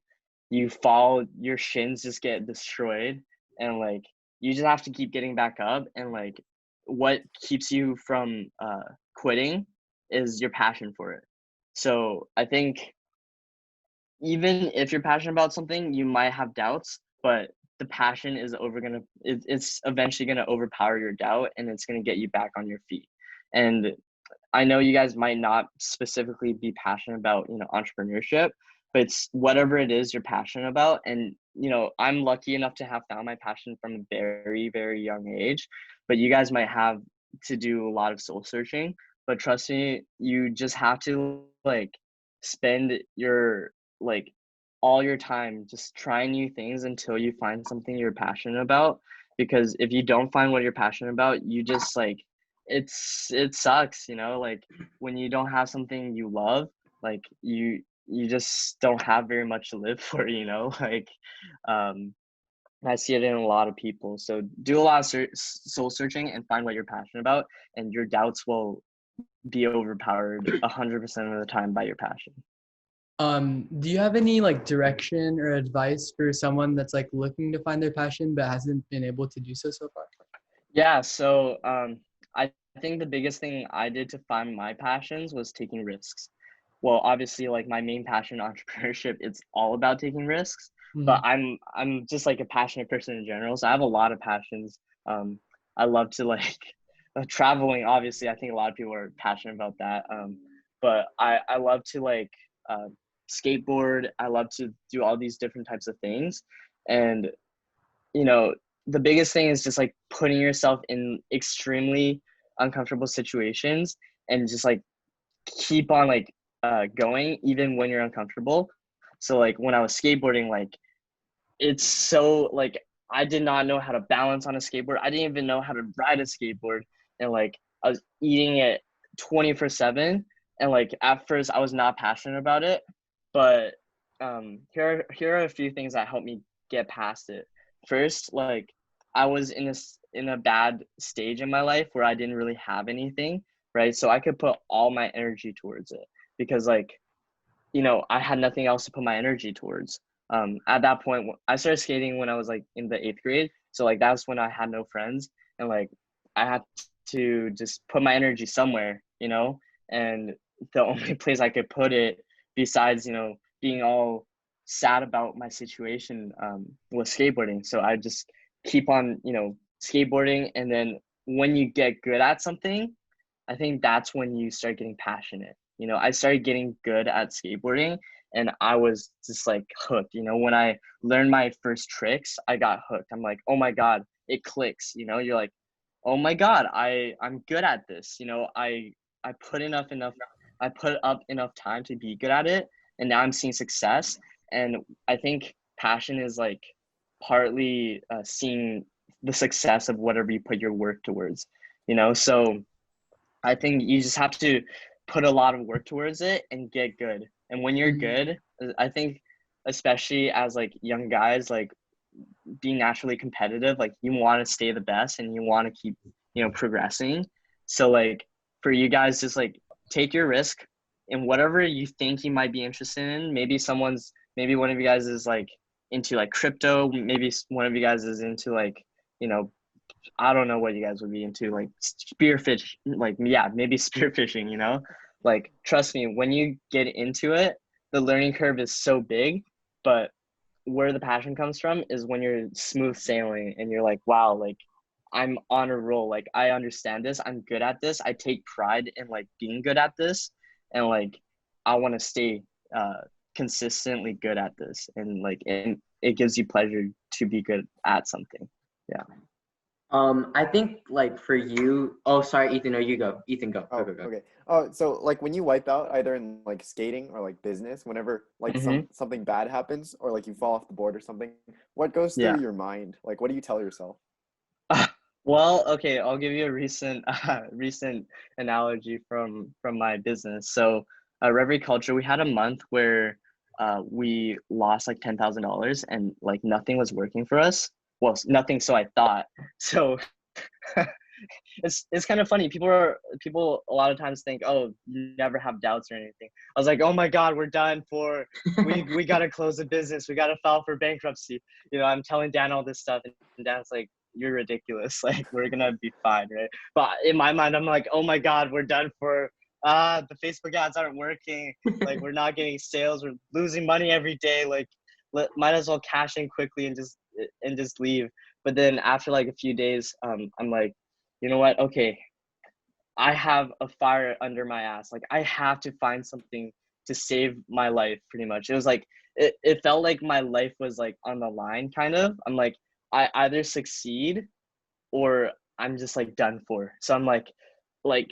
Speaker 2: fall, your shins just get destroyed, and like you just have to keep getting back up. And like what keeps you from quitting is your passion for it. So I think even if you're passionate about something, you might have doubts, but the passion is it's eventually gonna overpower your doubt, and it's gonna get you back on your feet. And I know you guys might not specifically be passionate about, entrepreneurship, but it's whatever it is you're passionate about. And, I'm lucky enough to have found my passion from a very, very young age, but you guys might have to do a lot of soul searching. But trust me, you just have to like spend your like all your time just trying new things until you find something you're passionate about. Because if you don't find what you're passionate about, you just like it sucks, like when you don't have something you love, like you just don't have very much to live for, like I see it in a lot of people. So do a lot of soul searching and find what you're passionate about, and your doubts will be overpowered 100% of the time by your passion.
Speaker 5: Do you have any like direction or advice for someone that's like looking to find their passion but hasn't been able to do so far?
Speaker 2: Yeah, so I think the biggest thing I did to find my passions was taking risks. Well, obviously, like my main passion, entrepreneurship, it's all about taking risks. But
Speaker 5: Mhm.
Speaker 2: I'm just like a passionate person in general, so I have a lot of passions. Um, I love to like traveling. Obviously, I think a lot of people are passionate about that. But I love to like uh, skateboard. I love to do all these different types of things, and you know, the biggest thing is just like putting yourself in extremely uncomfortable situations and just like keep on like going even when you're uncomfortable. So like when I was skateboarding, like it's so like I did not know how to balance on a skateboard. I didn't even know how to ride a skateboard, and like I was eating it 24/7. And like at first I was not passionate about it, but here are a few things that helped me get past it. First, like I was in a bad stage in my life where I didn't really have anything, right? So I could put all my energy towards it because like I had nothing else to put my energy towards. At that point, I started skating when I was like in the 8th grade. So like that's when I had no friends, and like I had to just put my energy somewhere, and the only place I could put it besides, being all sad about my situation, was skateboarding. So I just keep on, skateboarding. And then when you get good at something, I think that's when you start getting passionate. I started getting good at skateboarding and I was just like hooked. When I learned my first tricks, I got hooked. I'm like, oh my God, it clicks. You're like, oh my God, I'm good at this. I I put up enough time to be good at it. And now I'm seeing success. And I think passion is like partly seeing the success of whatever you put your work towards, so I think you just have to put a lot of work towards it and get good. And when you're
Speaker 5: Mhm.
Speaker 2: good, I think especially as like young guys, like being naturally competitive, like you want to stay the best and you want to keep, progressing. So like for you guys, just like take your risk in whatever you think you might be interested in. Maybe one of you guys is like into like crypto. Maybe one of you guys is into like, you know, I don't know what you guys would be into, like spearfish, like yeah, maybe spearfishing, Like trust me, when you get into it, the learning curve is so big, but where the passion comes from is when you're smooth sailing and you're like, wow, like I'm on a roll. Like I understand this, I'm good at this. I take pride in like being good at this, and like I want to stay consistently good at this, and it gives you pleasure to be good at something. Yeah.
Speaker 1: I think like for you, oh, sorry, Ethan, no, you go. Ethan, go. Go,
Speaker 3: Oh,
Speaker 1: go, go.
Speaker 3: okay. Oh, so like when you wipe out either in like skating or like business, whenever like
Speaker 2: Mm-hmm.
Speaker 3: something bad happens or like you fall off the board or something, what goes through
Speaker 2: Yeah.
Speaker 3: your mind? Like what do you tell yourself?
Speaker 2: Well, okay, I'll give you a recent analogy from my business. So, Reverie Culture, we had a month where we lost like $10,000 and like nothing was working for us. Well, nothing, so I thought. So it's kind of funny. People a lot of times think, oh, you never have doubts or anything. I was like, oh my God, we're done for. We gotta close the business. We gotta file for bankruptcy. I'm telling Dan all this stuff, and Dan's like, you're ridiculous. Like we're gonna be fine, right? But in my mind, I'm like, oh my God, we're done for. The Facebook ads aren't working. Like we're not getting sales. We're losing money every day. Like might as well cash in quickly and just leave. But then after like a few days, I'm like, you know what? Okay, I have a fire under my ass. Like I have to find something to save my life pretty much. It was like it felt like my life was like on the line kind of. I'm like I either succeed or I'm just like done for. So I'm like the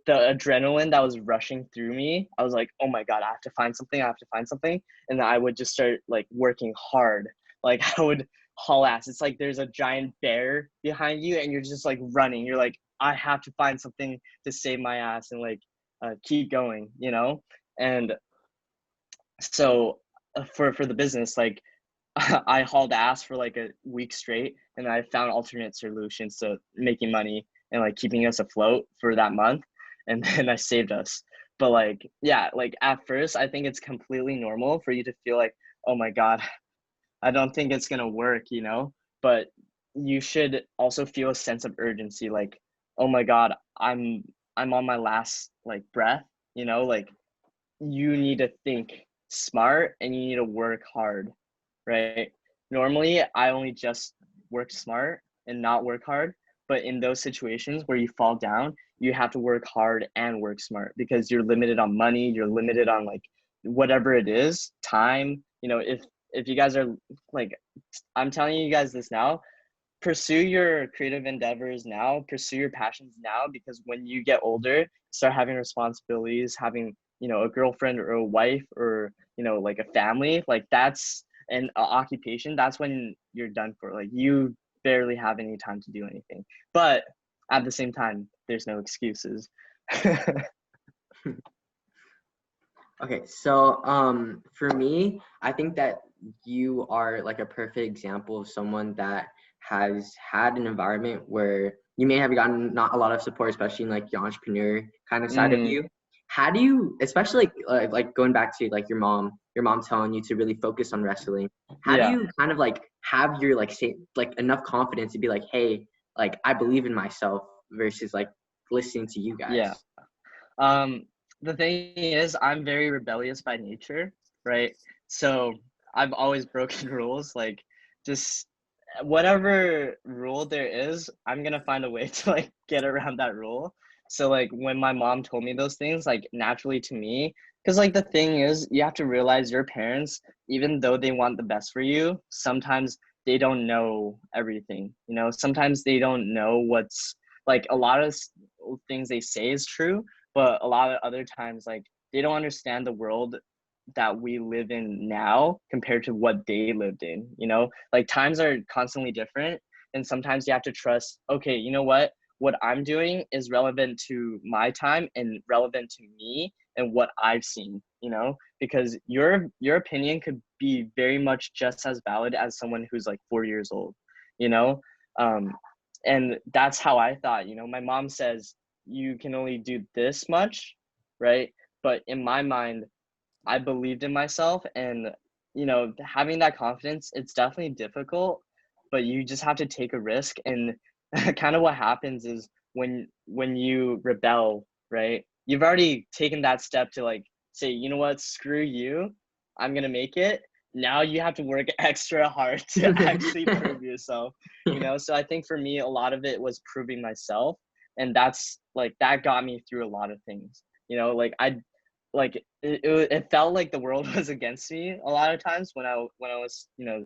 Speaker 2: adrenaline that was rushing through me, I was like, oh my God, I have to find something. I have to find something. And then I would just start like working hard. Like I would haul ass. It's like there's a giant bear behind you and you're just like running. You're like, I have to find something to save my ass and like keep going. And so for the business, like I hauled ass for like a week straight, and I found alternate solutions to making money and like keeping us afloat for that month, and then I saved us. But like, yeah, like at first, I think it's completely normal for you to feel like, oh my God, I don't think it's gonna work. But you should also feel a sense of urgency, like, oh my God, I'm on my last like breath, you know, like you need to think smart and you need to work hard, right? Normally, I only just work smart and not work hard. But in those situations where you fall down, you have to work hard and work smart because you're limited on money, you're limited on like whatever it is, time. You know, if you guys are like, I'm telling you guys this now, pursue your creative endeavors now, pursue your passions now, because when you get older, start having responsibilities, having, you know, a girlfriend or a wife or, you know, like a family, like that's an occupation, that's when you're done for. Like you barely have any time to do anything. But at the same time, there's no excuses.
Speaker 1: Okay, so for me, I think that you are like a perfect example of someone that has had an environment where you may have gotten not a lot of support, especially in like the entrepreneur kind of side of
Speaker 2: Mm,
Speaker 1: you. How do you, especially like going back to like your mom telling you to really focus on wrestling. How do
Speaker 2: yeah,
Speaker 1: you kind of like have your like say like enough confidence to be like, hey, like I believe in myself versus like listening to you
Speaker 2: yeah.
Speaker 1: guys?
Speaker 2: Um, the thing is, I'm very rebellious by nature, right? So I've always broken rules, like just whatever rule there is, I'm gonna find a way to like get around that rule. So like when my mom told me those things, like naturally to me, because like the thing is, you have to realize your parents, even though they want the best for you, sometimes they don't know everything. You know, sometimes they don't know what's like a lot of things they say is true, but a lot of other times like they don't understand the world that we live in now compared to what they lived in, you know, like times are constantly different, and sometimes you have to trust, okay, you know what I'm doing is relevant to my time and relevant to me and what I've seen, you know, because your opinion could be very much just as valid as someone who's like 4 years old, you know. um and that's how I thought, you know, my mom says you can only do this much, right? But in my mind, I believed in myself, and you know, having that confidence, it's definitely difficult, but you just have to take a risk. And kind of what happens is when you rebel, right? You've already taken that step to like say, you know what, screw you, I'm gonna make it. Now you have to work extra hard to actually prove yourself, you know? So I think for me, a lot of it was proving myself. And that's like, that got me through a lot of things, you know, like like it felt like the world was against me a lot of times when I was, you know,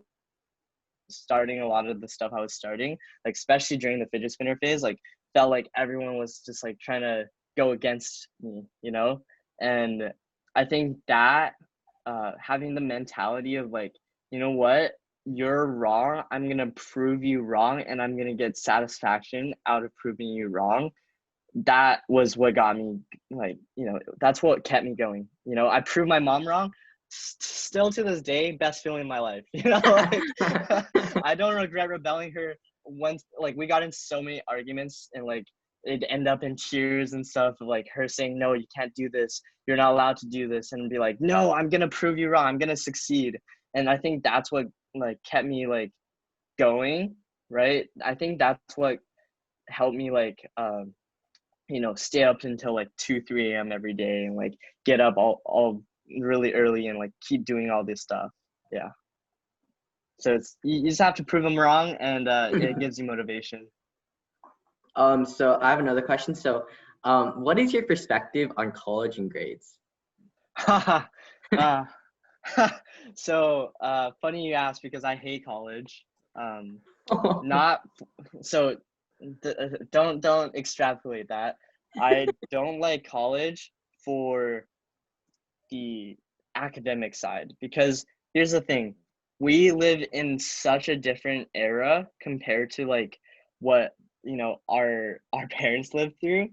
Speaker 2: starting a lot of the stuff I was starting, like especially during the fidget spinner phase, like felt like everyone was just like trying to go against me, you know. And I think that having the mentality of like, you know what, you're wrong, I'm gonna prove you wrong, and I'm gonna get satisfaction out of proving you wrong, that was what got me, like, you know, that's what kept me going, you know. I proved my mom wrong. Still to this day, best feeling in my life, you know. Like I don't regret rebelling her. Once, like, we got in so many arguments, and like it end up in tears and stuff of like her saying, no, you can't do this, you're not allowed to do this, and be like, no, I'm gonna prove you wrong, I'm gonna succeed. And I think that's what like kept me like going, right? I think that's what helped me like you know, stay up until like 2, 3 a.m. every day, and like get up all really early and like keep doing all this stuff. Yeah. So it's, you just have to prove them wrong, and it gives you motivation.
Speaker 1: So I have another question. So, what is your perspective on college and grades?
Speaker 2: uh, so funny you ask, because I hate college. Not so don't extrapolate that. I don't like college for the academic side, because here's the thing, we live in such a different era compared to like what, you know, our parents lived through.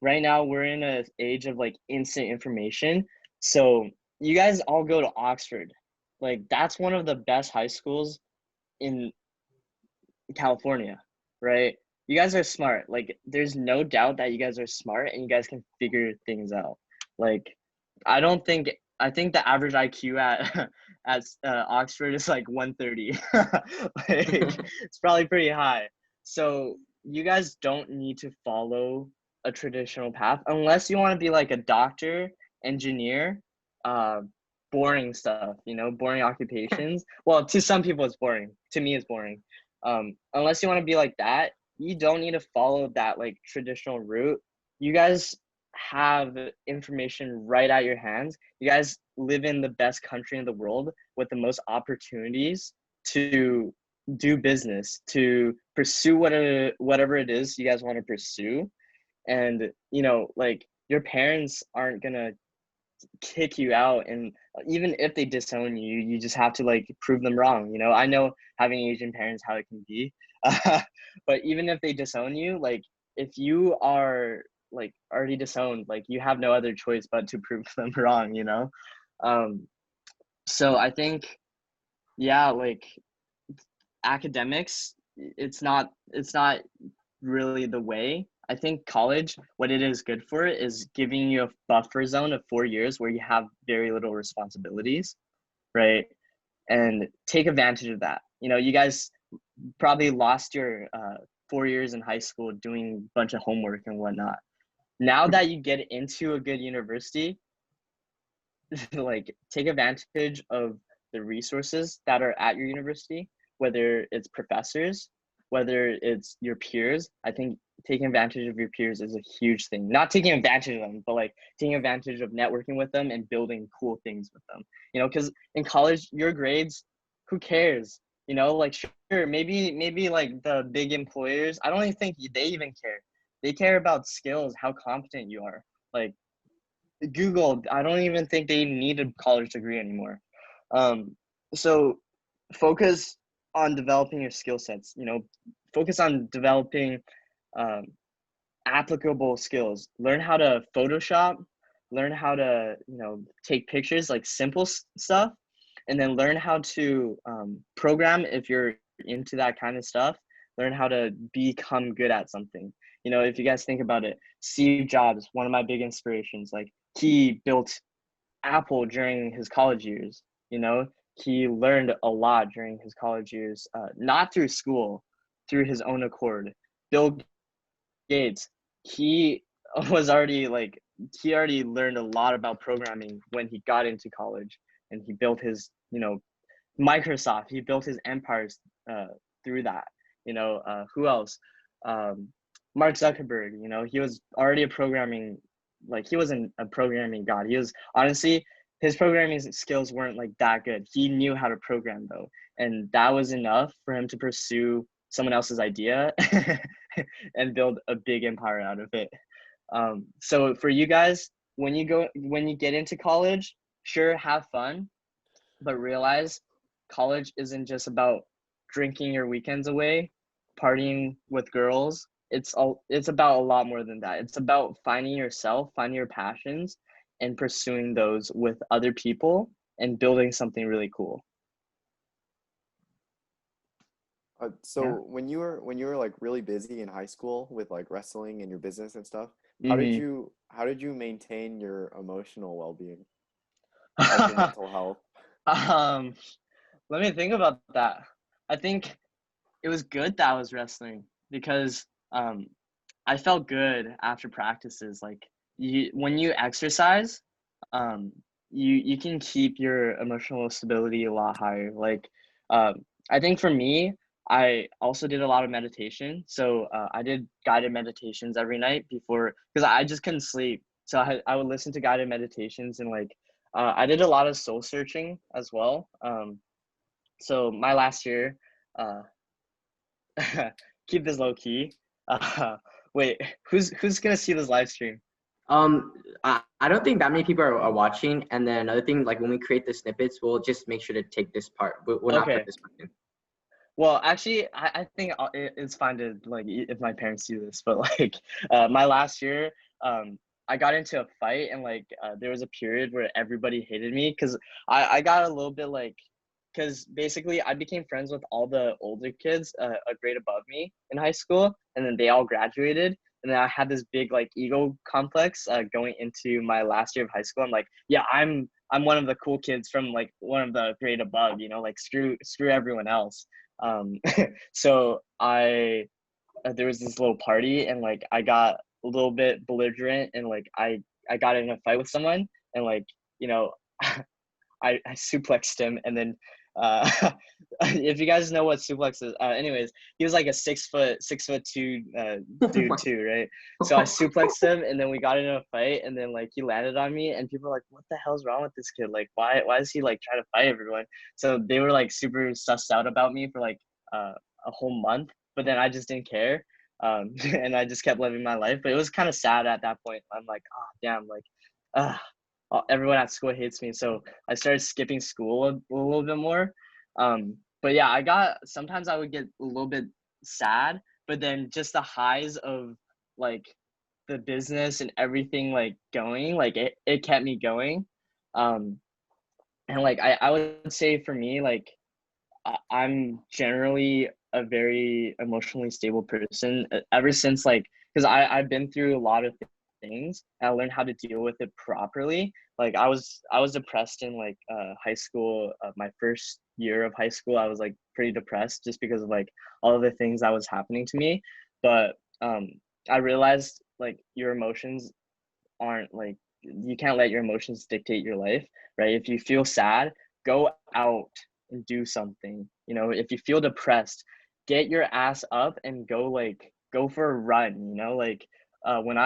Speaker 2: Right now we're in an age of like instant information. So you guys all go to Oxford, like that's one of the best high schools in California, right? You guys are smart. Like, there's no doubt that you guys are smart and you guys can figure things out. Like, I don't think, I think the average IQ at at Oxford is like 130. Like, it's probably pretty high. So you guys don't need to follow a traditional path unless you want to be like a doctor, engineer, uh, boring stuff, boring occupations. Well, to some people it's boring. To me, it's boring. Unless you want to be like that, you don't need to follow that like traditional route. You guys have information right at your hands. You guys live in the best country in the world with the most opportunities to do business, to pursue whatever it is you guys want to pursue. And like your parents aren't gonna kick you out, and even if they disown you, you just have to like prove them wrong. I know having Asian parents how it can be, but even if they disown you, like if you are like already disowned, like you have no other choice but to prove them wrong. So I think, yeah, like academics, it's not really the way. I think college, what it is good for is giving you a buffer zone of 4 years where you have very little responsibilities, right? And take advantage of that. You guys probably lost your 4 years in high school doing a bunch of homework and whatnot. Now that you get into a good university, like take advantage of the resources that are at your university, whether it's professors, whether it's your peers. I think taking advantage of your peers is a huge thing. Not taking advantage of them, but like taking advantage of networking with them and building cool things with them. Because in college, your grades, who cares? Like sure, maybe like the big employers, I don't even think they even care. They care about skills, how competent you are. Like Google, I don't even think they need a college degree anymore. So focus on developing your skill sets. Focus on developing um, applicable skills. Learn how to Photoshop. Learn how to take pictures, like simple stuff, and then learn how to program if you're into that kind of stuff. Learn how to become good at something. If you guys think about it, Steve Jobs, one of my big inspirations, like he built Apple during his college years. He learned a lot during his college years, not through school, through his own accord. Bill Gates, he was already like, he already learned a lot about programming when he got into college, and he built his, Microsoft. He built his empires through that. Who else? Mark Zuckerberg. He was already a programming, like he wasn't a programming god. He was honestly, his programming skills weren't like that good. He knew how to program though, and that was enough for him to pursue someone else's idea and build a big empire out of it. So for you guys, when you get into college, sure, have fun, but realize college isn't just about drinking your weekends away, partying with girls. It's about a lot more than that. It's about finding yourself, finding your passions, and pursuing those with other people and building something really cool.
Speaker 3: So
Speaker 2: Yeah.
Speaker 3: when you were like really busy in high school with like wrestling and your business and stuff,
Speaker 2: Mm-hmm.
Speaker 3: how did you maintain your emotional well-being, like your mental health?
Speaker 2: Let me think about that. I think it was good that I was wrestling because I felt good after practices. Like when you exercise, um, you can keep your emotional stability a lot higher. Like I think for me, I also did a lot of meditation. So I did guided meditations every night before, because I just couldn't sleep. So I would listen to guided meditations, and like I did a lot of soul searching as well. So my last year, uh, keep this low key. Uh, wait, who's gonna see this live stream?
Speaker 1: I don't think that many people are watching. And then another thing, like when we create the snippets, we'll just make sure to take this part. We'll not
Speaker 2: Okay.
Speaker 1: put this part in.
Speaker 2: Well, actually, I think it's fine to like if my parents do this, but like my last year, I got into a fight, and like there was a period where everybody hated me because I got a little bit like, because basically I became friends with all the older kids a grade above me in high school, and then they all graduated, and then I had this big like ego complex going into my last year of high school. I'm like, yeah, I'm one of the cool kids from like one of the grade above, like screw everyone else. So I there was this little party, and like I got a little bit belligerent, and like I got in a fight with someone, and like, you know, I suplexed him, and then if you guys know what suplex is, anyways, he was like a 6'2" dude too, right? So I suplexed him, and then we got into a fight, and then like he landed on me, and people were like, "What the hell's wrong with this kid? Like, why is he like trying to fight everyone?" So they were like super sussed out about me for like a whole month, but then I just didn't care, and I just kept living my life. But it was kind of sad at that point. I'm like, oh damn, like, everyone at school hates me. So I started skipping school a little bit more. But yeah, sometimes I would get a little bit sad, but then just the highs of like the business and everything like going, like it kept me going. And like I would say for me, like I'm generally a very emotionally stable person ever since, like, because I've been through a lot of things, and I learned how to deal with it properly. Like I was depressed in like high school. My first year of high school, I was like pretty depressed just because of like all of the things that was happening to me. But I realized like your emotions aren't like, you can't let your emotions dictate your life, right? If you feel sad, go out and do something. You know, if you feel depressed, get your ass up and go for a run. You know, like when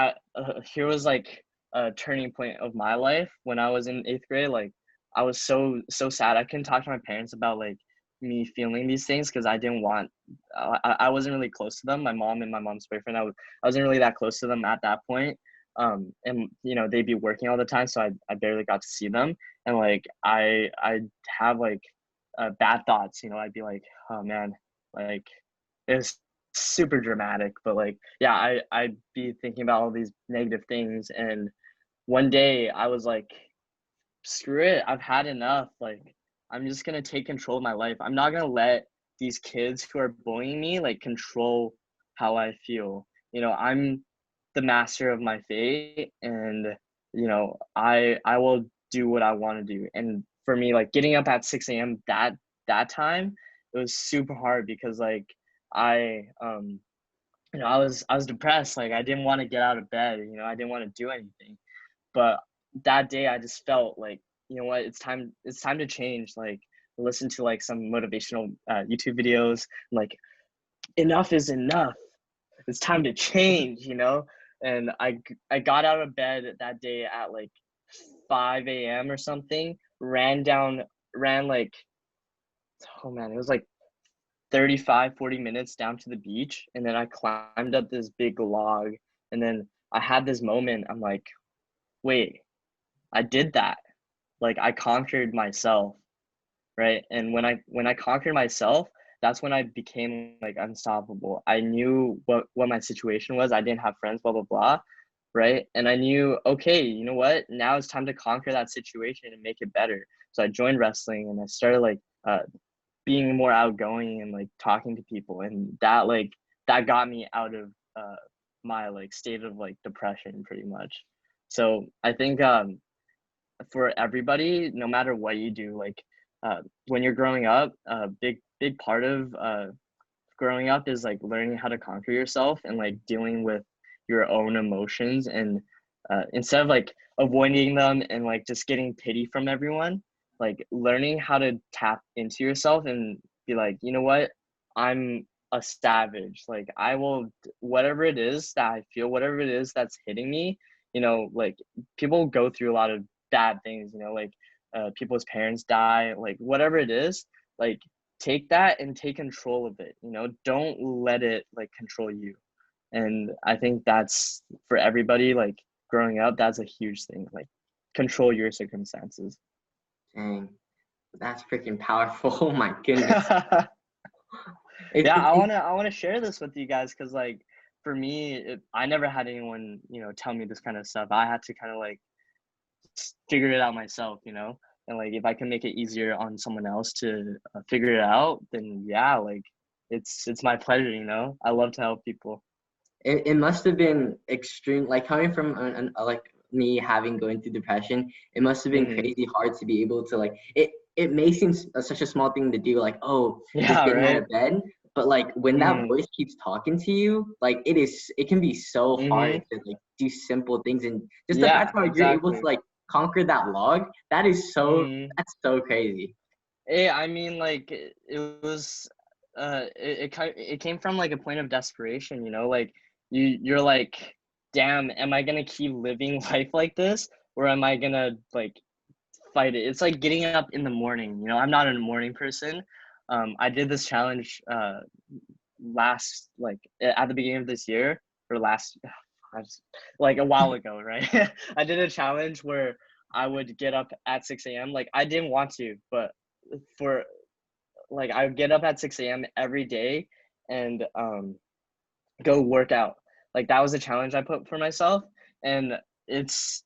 Speaker 2: here was like a turning point of my life when I was in 8th grade. Like I was so sad. I couldn't talk to my parents about like me feeling these things because I didn't want. I wasn't really close to them. My mom and my mom's boyfriend. I wasn't really that close to them at that point. And you know, they'd be working all the time, so I barely got to see them. And like I'd have like bad thoughts. You know, I'd be like, oh man, like it's super dramatic, but like yeah, I'd be thinking about all these negative things. And one day I was like, screw it, I've had enough. Like I'm just gonna take control of my life. I'm not gonna let these kids who are bullying me like control how I feel. You know, I'm the master of my fate, and you know, I will do what I want to do. And for me, like getting up at 6 a.m. that time, it was super hard because like I you know, I was depressed. Like I didn't want to get out of bed, you know, I didn't want to do anything. But that day I just felt like, you know what, it's time to change. Like listen to like some motivational YouTube videos, like enough is enough. It's time to change, you know? And I got out of bed that day at like 5 a.m. or something, ran like, oh man, it was like 40 minutes down to the beach. And then I climbed up this big log. And then I had this moment. I'm like, wait, I did that. Like I conquered myself, right? And when I conquered myself, that's when I became like unstoppable. I knew what my situation was. I didn't have friends, blah blah blah, right? And I knew, okay, you know what? Now it's time to conquer that situation and make it better. So I joined wrestling, and I started like being more outgoing and like talking to people, and that got me out of my like state of like depression pretty much. So I think for everybody, no matter what you do, like when you're growing up, a big part of growing up is like learning how to conquer yourself and like dealing with your own emotions. And instead of like avoiding them and like just getting pity from everyone, like learning how to tap into yourself and be like, you know what, I'm a savage. Like I will, whatever it is that I feel, whatever it is that's hitting me, you know, like people go through a lot of bad things, you know, like people's parents die, like whatever it is, like take that and take control of it, you know, don't let it like control you. And I think that's for everybody, like growing up, that's a huge thing, like control your circumstances.
Speaker 1: Dang, that's freaking powerful. Oh my goodness.
Speaker 2: Yeah, I want to share this with you guys because like for me, I never had anyone, you know, tell me this kind of stuff. I had to kind of like figure it out myself, you know. And like if I can make it easier on someone else to figure it out, then yeah, like it's my pleasure, you know. I love to help people.
Speaker 1: It must have been extreme, like coming from like me having going through depression. It must have been crazy hard to be able to like it may seem such a small thing to do, like, oh, just
Speaker 2: Yeah,
Speaker 1: getting out
Speaker 2: right.
Speaker 1: of bed, But like when that
Speaker 2: Mm,
Speaker 1: voice keeps talking to you, like it can be so hard
Speaker 2: mm-hmm.
Speaker 1: to like do simple things, and just the
Speaker 2: Yeah,
Speaker 1: fact that you're able to
Speaker 2: exactly.
Speaker 1: like conquer that log,
Speaker 2: Mm-hmm.
Speaker 1: that's so crazy.
Speaker 2: I mean, like it was, it came from like a point of desperation, you know, like you're like, damn, am I gonna keep living life like this, or am I gonna like fight it? It's like getting up in the morning, you know. I'm not a morning person. I did this challenge last like at the beginning of this year or last I just, like a while ago, right? I did a challenge where I would get up at 6 a.m. Like I didn't want to, but for like I would get up at 6 a.m. every day and go work out. Like that was a challenge I put for myself. And it's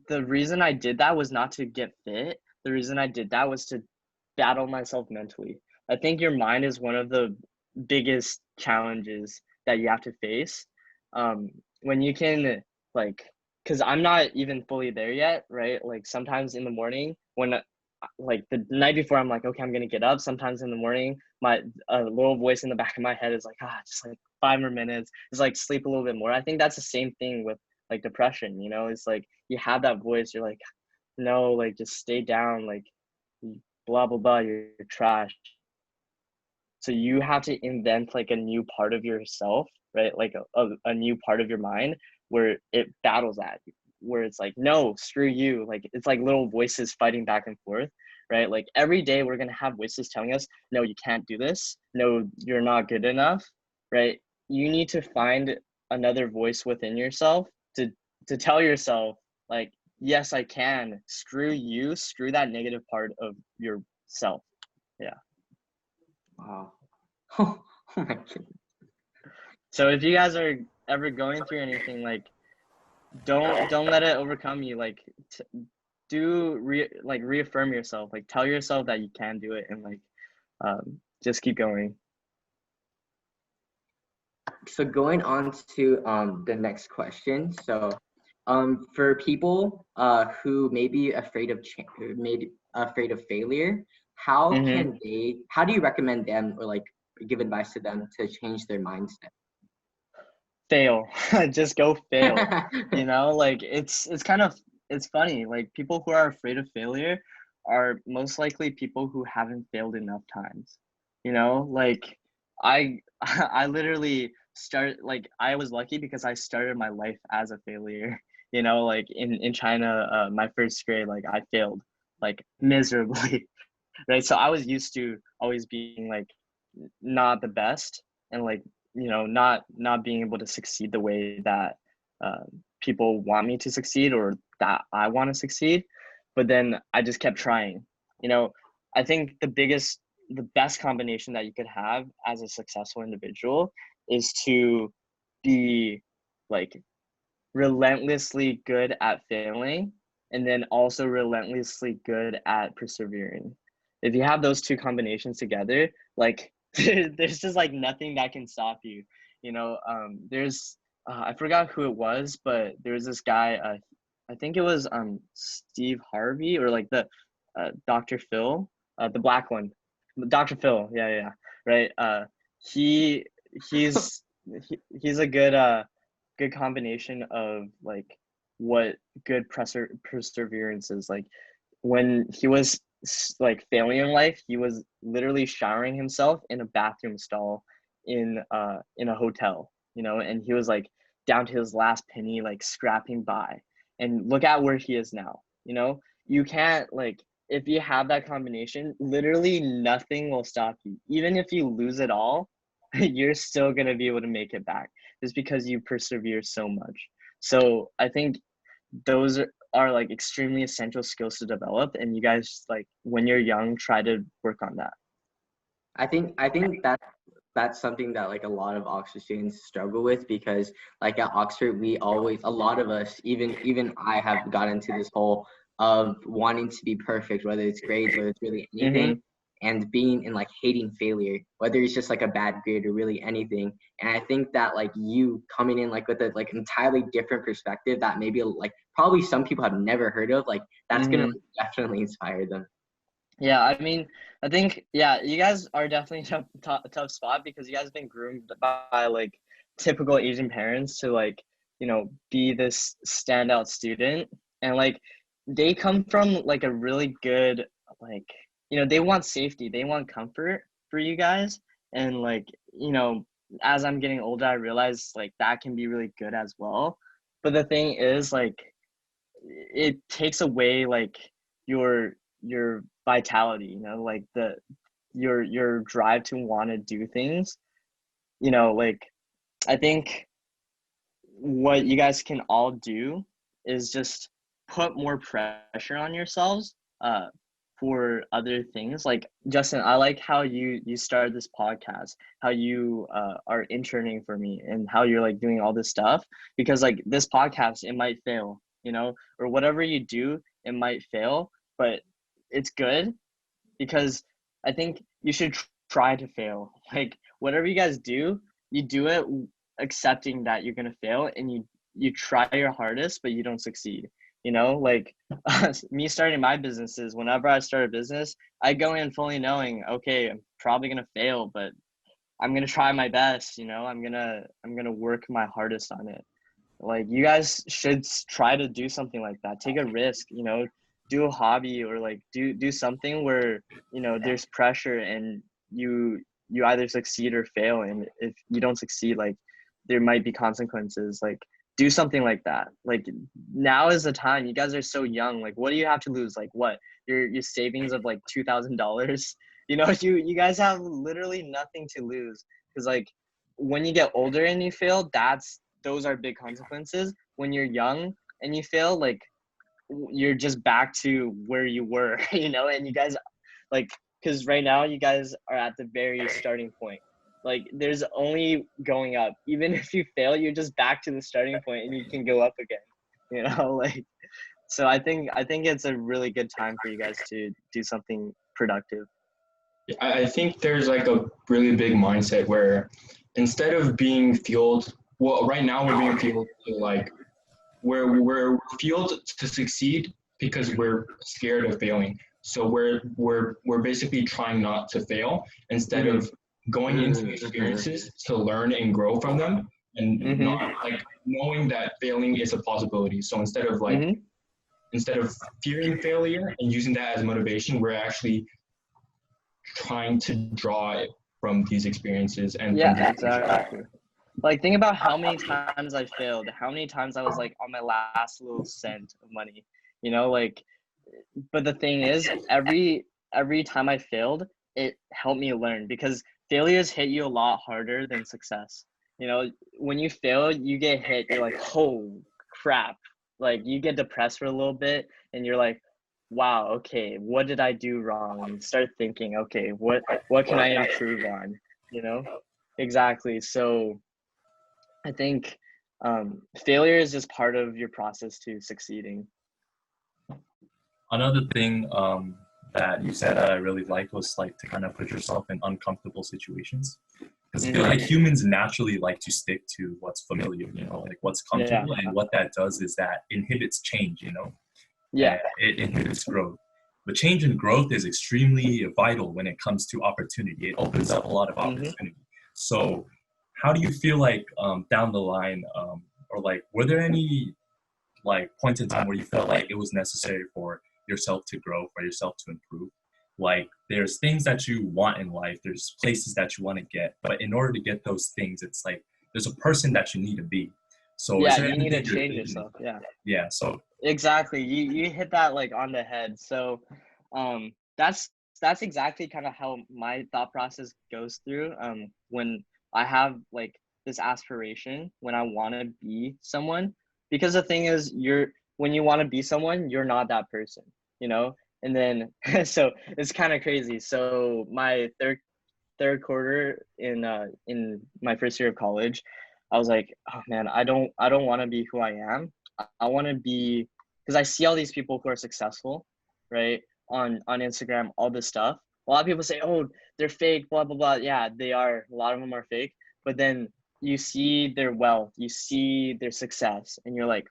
Speaker 2: the reason I did that was not to get fit. The reason I did that was to battle myself mentally. I think your mind is one of the biggest challenges that you have to face. When you can like, because I'm not even fully there yet, right? Like sometimes in the morning when like the night before I'm like, okay, I'm gonna get up. Sometimes in the morning, my little voice in the back of my head is like, just like 5 more minutes. It's like sleep a little bit more. I think that's the same thing with like depression. You know, it's like you have that voice. You're like, no, like just stay down. Like blah blah blah. You're trash. So you have to invent like a new part of yourself, right? Like a new part of your mind where it battles at you, where it's like, no, screw you. Like it's like little voices fighting back and forth, right? Like every day we're gonna have voices telling us, no, you can't do this. No, you're not good enough, right? You need to find another voice within yourself to tell yourself, like, yes, I can. Screw you. Screw that negative part of yourself. Yeah.
Speaker 1: Wow. Oh my goodness.
Speaker 2: So if you guys are ever going through anything, like don't let it overcome you. Like like reaffirm yourself. Like tell yourself that you can do it, and like just keep going.
Speaker 1: So going on to the next question. So for people who may be afraid of afraid of failure,
Speaker 2: Mm-hmm.
Speaker 1: how do you recommend them or like give advice to them to change their mindset?
Speaker 2: Fail. Just go fail. You know, like it's kind of it's funny. Like people who are afraid of failure are most likely people who haven't failed enough times. You know, like I I literally I was lucky because I started my life as a failure. You know, like in China, my first grade, like I failed like miserably, right? So I was used to always being like not the best and like you know not being able to succeed the way that uh, people want me to succeed or that I want to succeed. But then I just kept trying. You know, I think the best combination that you could have as a successful individual is to be like relentlessly good at failing and then also relentlessly good at persevering. If you have those two combinations together, like there's just like nothing that can stop you. You know, there's I forgot who it was, but there was this guy. I think it was Steve Harvey or like the Dr. Phil, the black one, Dr. Phil. Yeah, yeah, right. He he's he's a good combination of like what good perseverance is. Like when he was like failing in life, he was literally showering himself in a bathroom stall in a hotel, you know, and he was like down to his last penny, like scrapping by. And look at where he is now. You know, you can't like if you have that combination, literally nothing will stop you. Even if you lose it all, you're still gonna be able to make it back just because you persevere so much. So I think those are like extremely essential skills to develop, and you guys like when you're young try to work on that.
Speaker 1: I think that's something that like a lot of Oxford students struggle with, because like at Oxford we always, a lot of us, even I have got into this hole of wanting to be perfect, whether it's grades, whether it's really anything,
Speaker 2: Mm-hmm.
Speaker 1: and being in like hating failure, whether it's just like a bad grade or really anything. And I think that like you coming in like with a like entirely different perspective that maybe like probably some people have never heard of, like that's gonna
Speaker 2: Mm-hmm.
Speaker 1: like, definitely inspire them.
Speaker 2: Yeah, I mean, I think, yeah, you guys are definitely a tough spot because you guys have been groomed by like typical Asian parents to like, be this standout student. And like they come from like a really good, like, they want safety, they want comfort for you guys. And like, as I'm getting older, I realize like that can be really good as well. But the thing is, like, it takes away like your vitality, like your drive to want to do things, like I think what you guys can all do is just put more pressure on yourselves for other things. Like Justin, I like how you started this podcast, how you are interning for me, and how you're like doing all this stuff, because like this podcast, it might fail, or whatever you do, it might fail, but it's good because I think you should try to fail. Like whatever you guys do, you do it accepting that you're gonna fail, and you try your hardest, but you don't succeed. Like me starting my businesses. Whenever I start a business, I go in fully knowing, okay, I'm probably gonna fail, but I'm gonna try my best. I'm gonna work my hardest on it. Like you guys should try to do something like that. Take a risk, do a hobby, or like do something where, there's pressure, and you either succeed or fail. And if you don't succeed, like there might be consequences. Like do something like that. Like now is the time. You guys are so young. Like what do you have to lose? Like what? Your savings of like $2,000. You guys have literally nothing to lose, because like when you get older and you fail, those are big consequences. When you're young and you fail, like you're just back to where you were, and you guys like, because right now you guys are at the very starting point. Like there's only going up. Even if you fail, you're just back to the starting point and you can go up again, like, so I think it's a really good time for you guys to do something productive.
Speaker 6: I think there's like a really big mindset where instead of being fueled, well, right now we're being fueled to like we're fueled to succeed because we're scared of failing. So we're basically trying not to fail instead of going into experiences to learn and grow from them, and not like knowing that failing is a possibility. So instead of fearing failure and using that as motivation, we're actually trying to draw it from these experiences and from
Speaker 2: Yeah, exactly. Like think about how many times I failed, how many times I was like on my last little cent of money, like, but the thing is, every time I failed, it helped me learn, because failures hit you a lot harder than success. When you fail, you get hit, you're like, oh crap. Like you get depressed for a little bit and you're like, wow, okay, what did I do wrong? And start thinking, okay, what can I improve on? You know? Exactly. So I think failure is just part of your process to succeeding.
Speaker 4: Another thing that you said that I really liked was like to kind of put yourself in uncomfortable situations. Because I feel like humans naturally like to stick to what's familiar, like what's comfortable. And what that does is that inhibits change,
Speaker 2: Yeah.
Speaker 4: It inhibits growth. But change and growth is extremely vital when it comes to opportunity. It opens up a lot of opportunity. So how do you feel like down the line, or like, were there any like points in time where you felt like it was necessary for yourself to grow, for yourself to improve? Like there's things that you want in life, there's places that you want to get, but in order to get those things, it's like there's a person that you need to be. So
Speaker 2: yeah, you need to change yourself.
Speaker 4: Yeah. So
Speaker 2: exactly, you hit that like on the head. So that's exactly kind of how my thought process goes through when I have like this aspiration, when I want to be someone. Because the thing is, when you want to be someone, you're not that person, and then so it's kind of crazy. So my third quarter in my first year of college, I was like, oh man, I don't want to be who I am. I want to be, because I see all these people who are successful, right, on Instagram, all this stuff. A lot of people say, oh, they're fake, blah blah blah. Yeah, they are. A lot of them are fake. But then you see their wealth, you see their success, and you're like,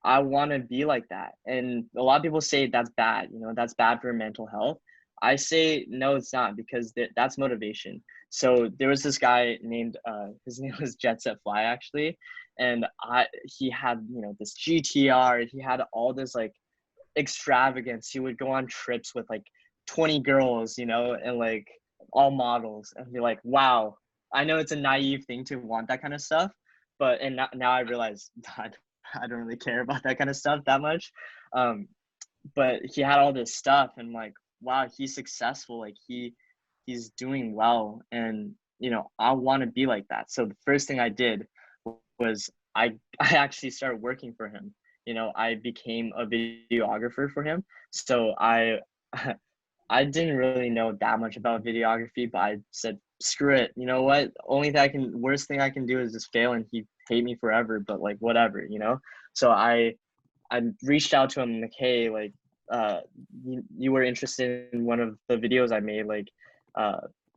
Speaker 2: I want to be like that. And a lot of people say that's bad. That's bad for mental health. I say no, it's not, because that's motivation. So there was this guy named his name was Jet Set Fly actually, and he had, you know, this GTR. He had all this like extravagance. He would go on trips with like 20 girls, you know, and like all models, and be like, wow. I know it's a naive thing to want that kind of stuff, but now I realize that I don't really care about that kind of stuff that much. But he had all this stuff, and like, wow, he's successful. Like he's doing well, and you know, I want to be like that. So the first thing I did was I actually started working for him. You know, I became a videographer for him. So I didn't really know that much about videography, but I said, screw it. You know what? Worst thing I can do is just fail and he hate me forever, but like, whatever, you know? So I reached out to him like, hey, like, you were interested in one of the videos I made, like,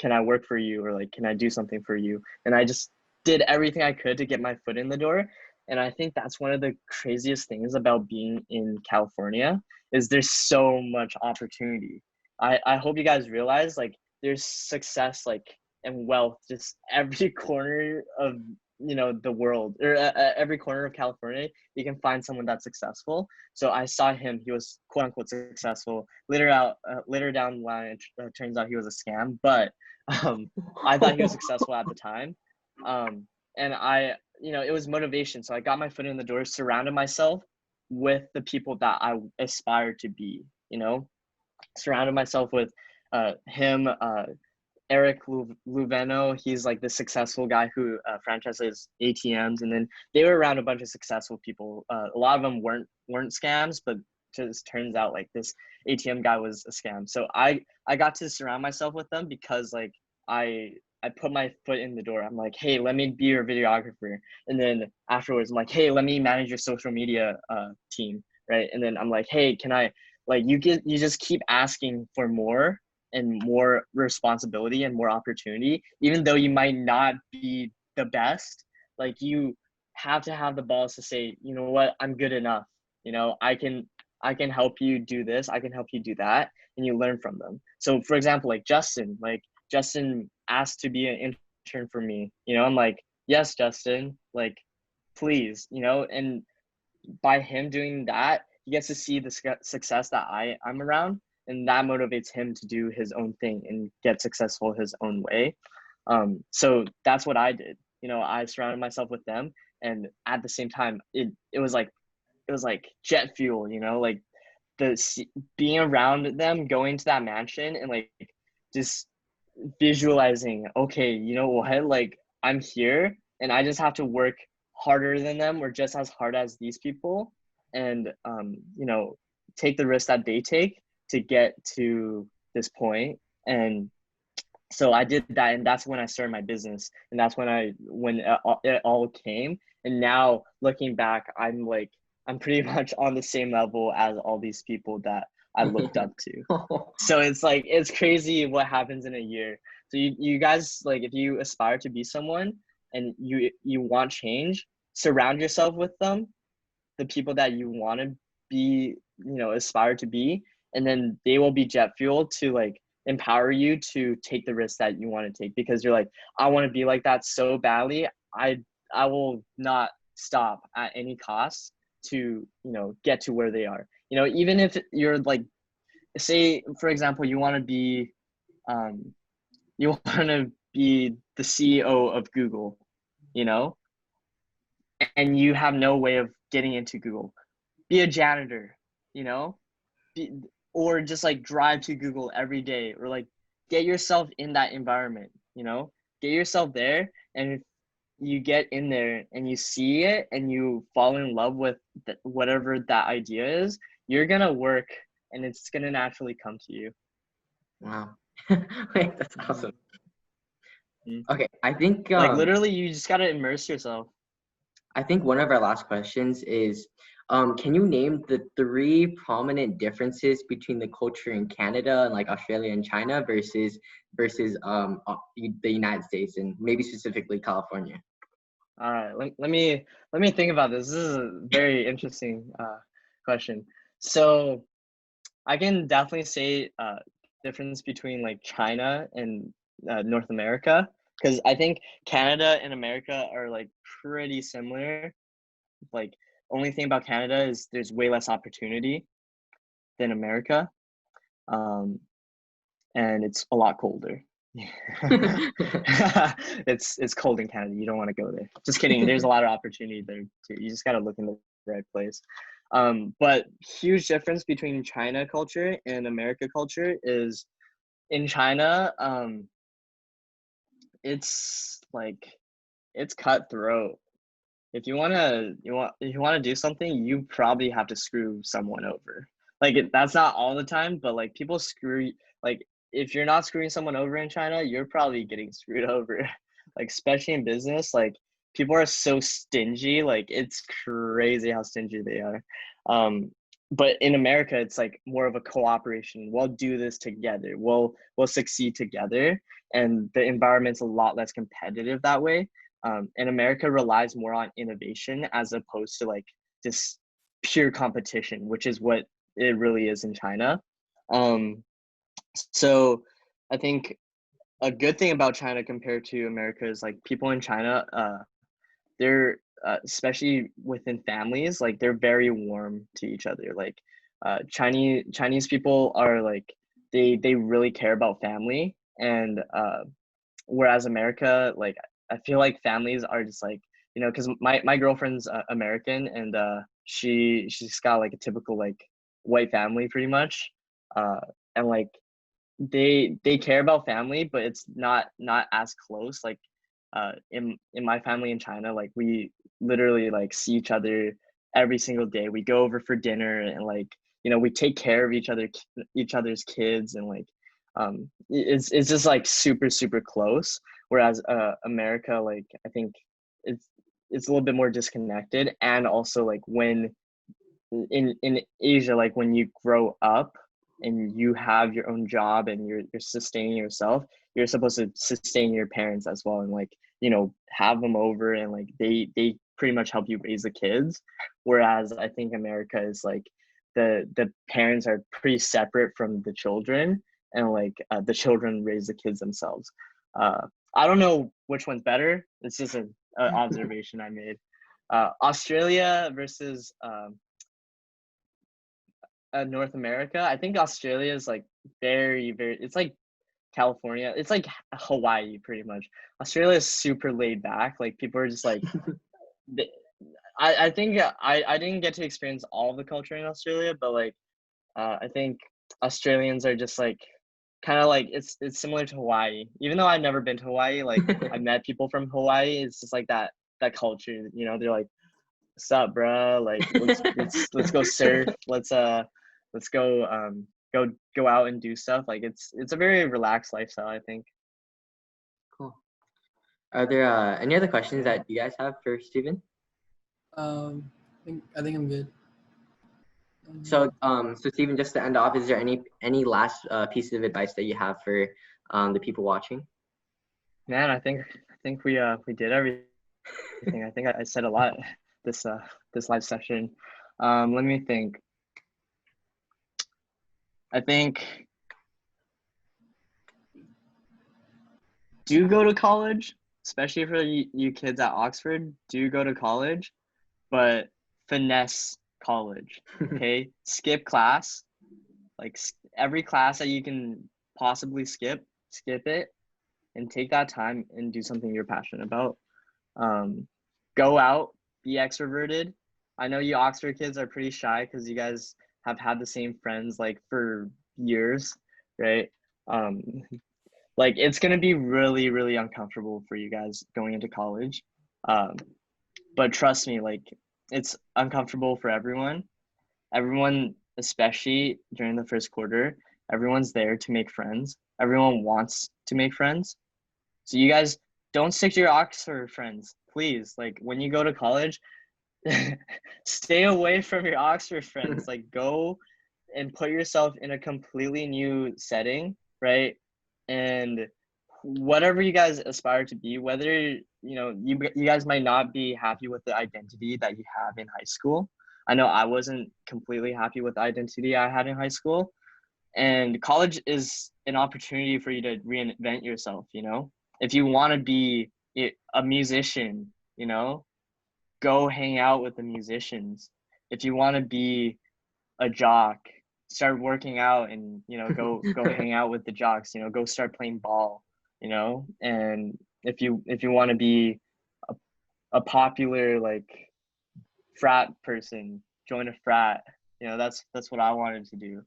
Speaker 2: can I work for you, or like, can I do something for you? And I just did everything I could to get my foot in the door. And I think that's one of the craziest things about being in California, is there's so much opportunity. I hope you guys realize, like, there's success, like, and wealth just every corner of, you know, the world, or every corner of California. You can find someone that's successful. So I saw him. He was quote unquote successful. Later down the line, it turns out he was a scam. But I thought he was successful at the time. And you know, it was motivation. So I got my foot in the door, surrounded myself with the people that I aspired to be. You know, surrounded myself with him, Eric Luveno. He's like the successful guy who franchises ATMs, and then they were around a bunch of successful people. A lot of them weren't scams, but just turns out like this ATM guy was a scam. So I got to surround myself with them because like I put my foot in the door. I'm like, hey, let me be your videographer, and then afterwards I'm like, hey, let me manage your social media team, right? And then I'm like, hey, can I, like, you just keep asking for more and more responsibility and more opportunity, even though you might not be the best. Like, you have to have the balls to say, you know what, I'm good enough. You know, I can help you do this, I can help you do that, and you learn from them. So for example, like Justin asked to be an intern for me. You know, I'm like, yes, Justin, like, please, you know. And by him doing that, he gets to see the success that I'm around, and that motivates him to do his own thing and get successful his own way. So that's what I did. You know, I surrounded myself with them, and at the same time, it was like jet fuel. You know, like being around them, going to that mansion, and like just visualizing, okay, you know what, like, I'm here and I just have to work harder than them, or just as hard as these people, and you know, take the risk that they take to get to this point. And so I did that, and that's when I started my business, and that's when it all came. And now looking back, I'm pretty much on the same level as all these people that I looked up to. So it's like, it's crazy what happens in a year. So you guys, like, if you aspire to be someone and you want change, surround yourself with them, the people that you want to be, you know, aspire to be, and then they will be jet fuel to like empower you to take the risks that you want to take, because you're like, I want to be like that so badly. I will not stop at any cost to, you know, get to where they are. You know, even if you're like, say for example, you want to be the CEO of Google, you know, and you have no way of getting into Google. Be a janitor, you know, or just like drive to Google every day, or like get yourself in that environment, you know, get yourself there. And if you get in there and you see it and you fall in love with whatever that idea is, you're going to work and it's going to naturally come to you.
Speaker 1: Wow. Wait, that's awesome. Okay, I think
Speaker 2: like literally you just got to immerse yourself.
Speaker 1: I think one of our last questions is, can you name the 3 prominent differences between the culture in Canada and like Australia and China versus the United States, and maybe specifically California?
Speaker 2: All right, let me think about this. This is a very interesting question. So I can definitely say difference between like China and North America, because I think Canada and America are like pretty similar. Like, only thing about Canada is there's way less opportunity than America, and it's a lot colder. It's cold in Canada. You don't want to go there. Just kidding. There's a lot of opportunity there too. You just got to look in the right place. But huge difference between China culture and America culture is in China, it's like it's cutthroat. If you wanna do something, you probably have to screw someone over. Like that's not all the time, but like people screw, like if you're not screwing someone over in China, you're probably getting screwed over. Like especially in business, like people are so stingy, like it's crazy how stingy they are. But in America, it's like more of a cooperation. We'll do this together. We'll succeed together, and the environment's a lot less competitive that way. And America relies more on innovation as opposed to like just pure competition, which is what it really is in China. So I think a good thing about China compared to America is like people in China, they're especially within families, like they're very warm to each other. Like Chinese people are like they really care about family, and whereas America, like I feel like families are just like, you know, because my girlfriend's American, and she's got like a typical like white family pretty much, and like they care about family, but it's not as close. Like in my family in China, like we literally like see each other every single day. We go over for dinner, and like, you know, we take care of each other's kids, and like it's just like super close. Whereas America, like I think it's a little bit more disconnected. And also like when in Asia, like when you grow up and you have your own job and you're sustaining yourself, you're supposed to sustain your parents as well, and like, you know, have them over, and like they pretty much help you raise the kids. Whereas I think America is like the parents are pretty separate from the children, and like the children raise the kids themselves. I don't know which one's better. It's just an observation I made. Australia versus North America. I think Australia is like very, it's like California. It's like Hawaii pretty much. Australia is super laid back. Like people are just like, I think I didn't get to experience all of the culture in Australia, but like I think Australians are just like kind of like it's similar to Hawaii. Even though I've never been to Hawaii, like I met people from Hawaii. It's just like that culture. You know, they're like, "What's up, bro? Like let's go surf. Let's go out and do stuff." Like it's a very relaxed lifestyle, I think.
Speaker 1: Cool. Are there any other questions that you guys have for Steven?
Speaker 5: I think I'm good.
Speaker 1: So Steven, just to end off, is there any last pieces of advice that you have for the people watching?
Speaker 2: Man, I think we did everything. I think I said a lot this live session. Let me think. I think do go to college, especially for you kids at Oxford. Do go to college, but finesse college. Okay, skip class, like every class that you can possibly skip it, and take that time and do something you're passionate about. Go out, be extroverted. I know you Oxford kids are pretty shy because you guys have had the same friends like for years, right? Like it's gonna be really uncomfortable for you guys going into college, but trust me, like it's uncomfortable for everyone. Everyone, especially during the first quarter, everyone's there to make friends. Everyone wants to make friends. So you guys don't stick to your Oxford friends, please. Like when you go to college, stay away from your Oxford friends. Like go and put yourself in a completely new setting, right? And whatever you guys aspire to be, whether you know you guys might not be happy with the identity that you have in high school. I know I wasn't completely happy with the identity I had in high school, And college is an opportunity for you to reinvent yourself, you know? If you want to be a musician, you know, go hang out with the musicians. If you want to be a jock, start working out and, you know, go hang out with the jocks, you know, go start playing ball, you know? And if you want to be a popular like frat person, join a frat. You know, that's what I wanted to do.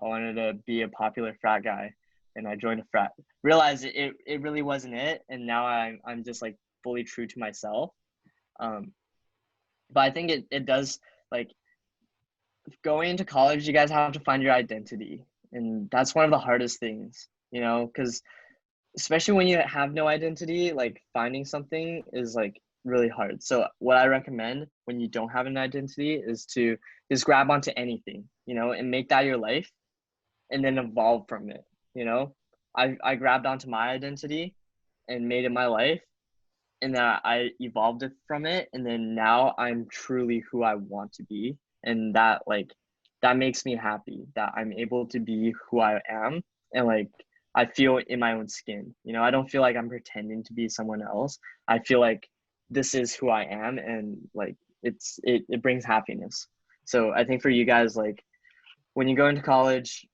Speaker 2: I wanted to be a popular frat guy, and I joined a frat. Realized it really wasn't it, and now I'm just like fully true to myself. But I think it does, like, going into college, you guys have to find your identity, and that's one of the hardest things, you know, because especially when you have no identity, like finding something is like really hard. So what I recommend when you don't have an identity is to just grab onto anything, you know, and make that your life and then evolve from it, you know. I grabbed onto my identity and made it my life, and then I evolved it from it, and then now I'm truly who I want to be, and that makes me happy that I'm able to be who I am, and like I feel in my own skin. You know, I don't feel like I'm pretending to be someone else. I feel like this is who I am, and like it brings happiness. So I think for you guys, like when you go into college,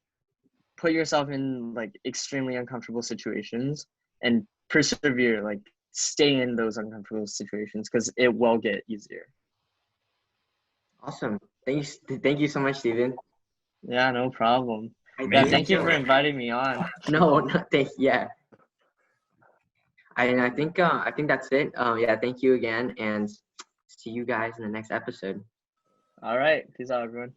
Speaker 2: put yourself in like extremely uncomfortable situations and persevere, like stay in those uncomfortable situations because it will get easier.
Speaker 1: Awesome. Thank you so much, Steven.
Speaker 2: Yeah, no problem. Yeah,
Speaker 4: Amazing
Speaker 2: thank you for
Speaker 4: story.
Speaker 2: inviting me on.
Speaker 1: No, yeah. I think that's it. Yeah, thank you again, and see you guys in the next episode.
Speaker 2: All right, peace out, everyone.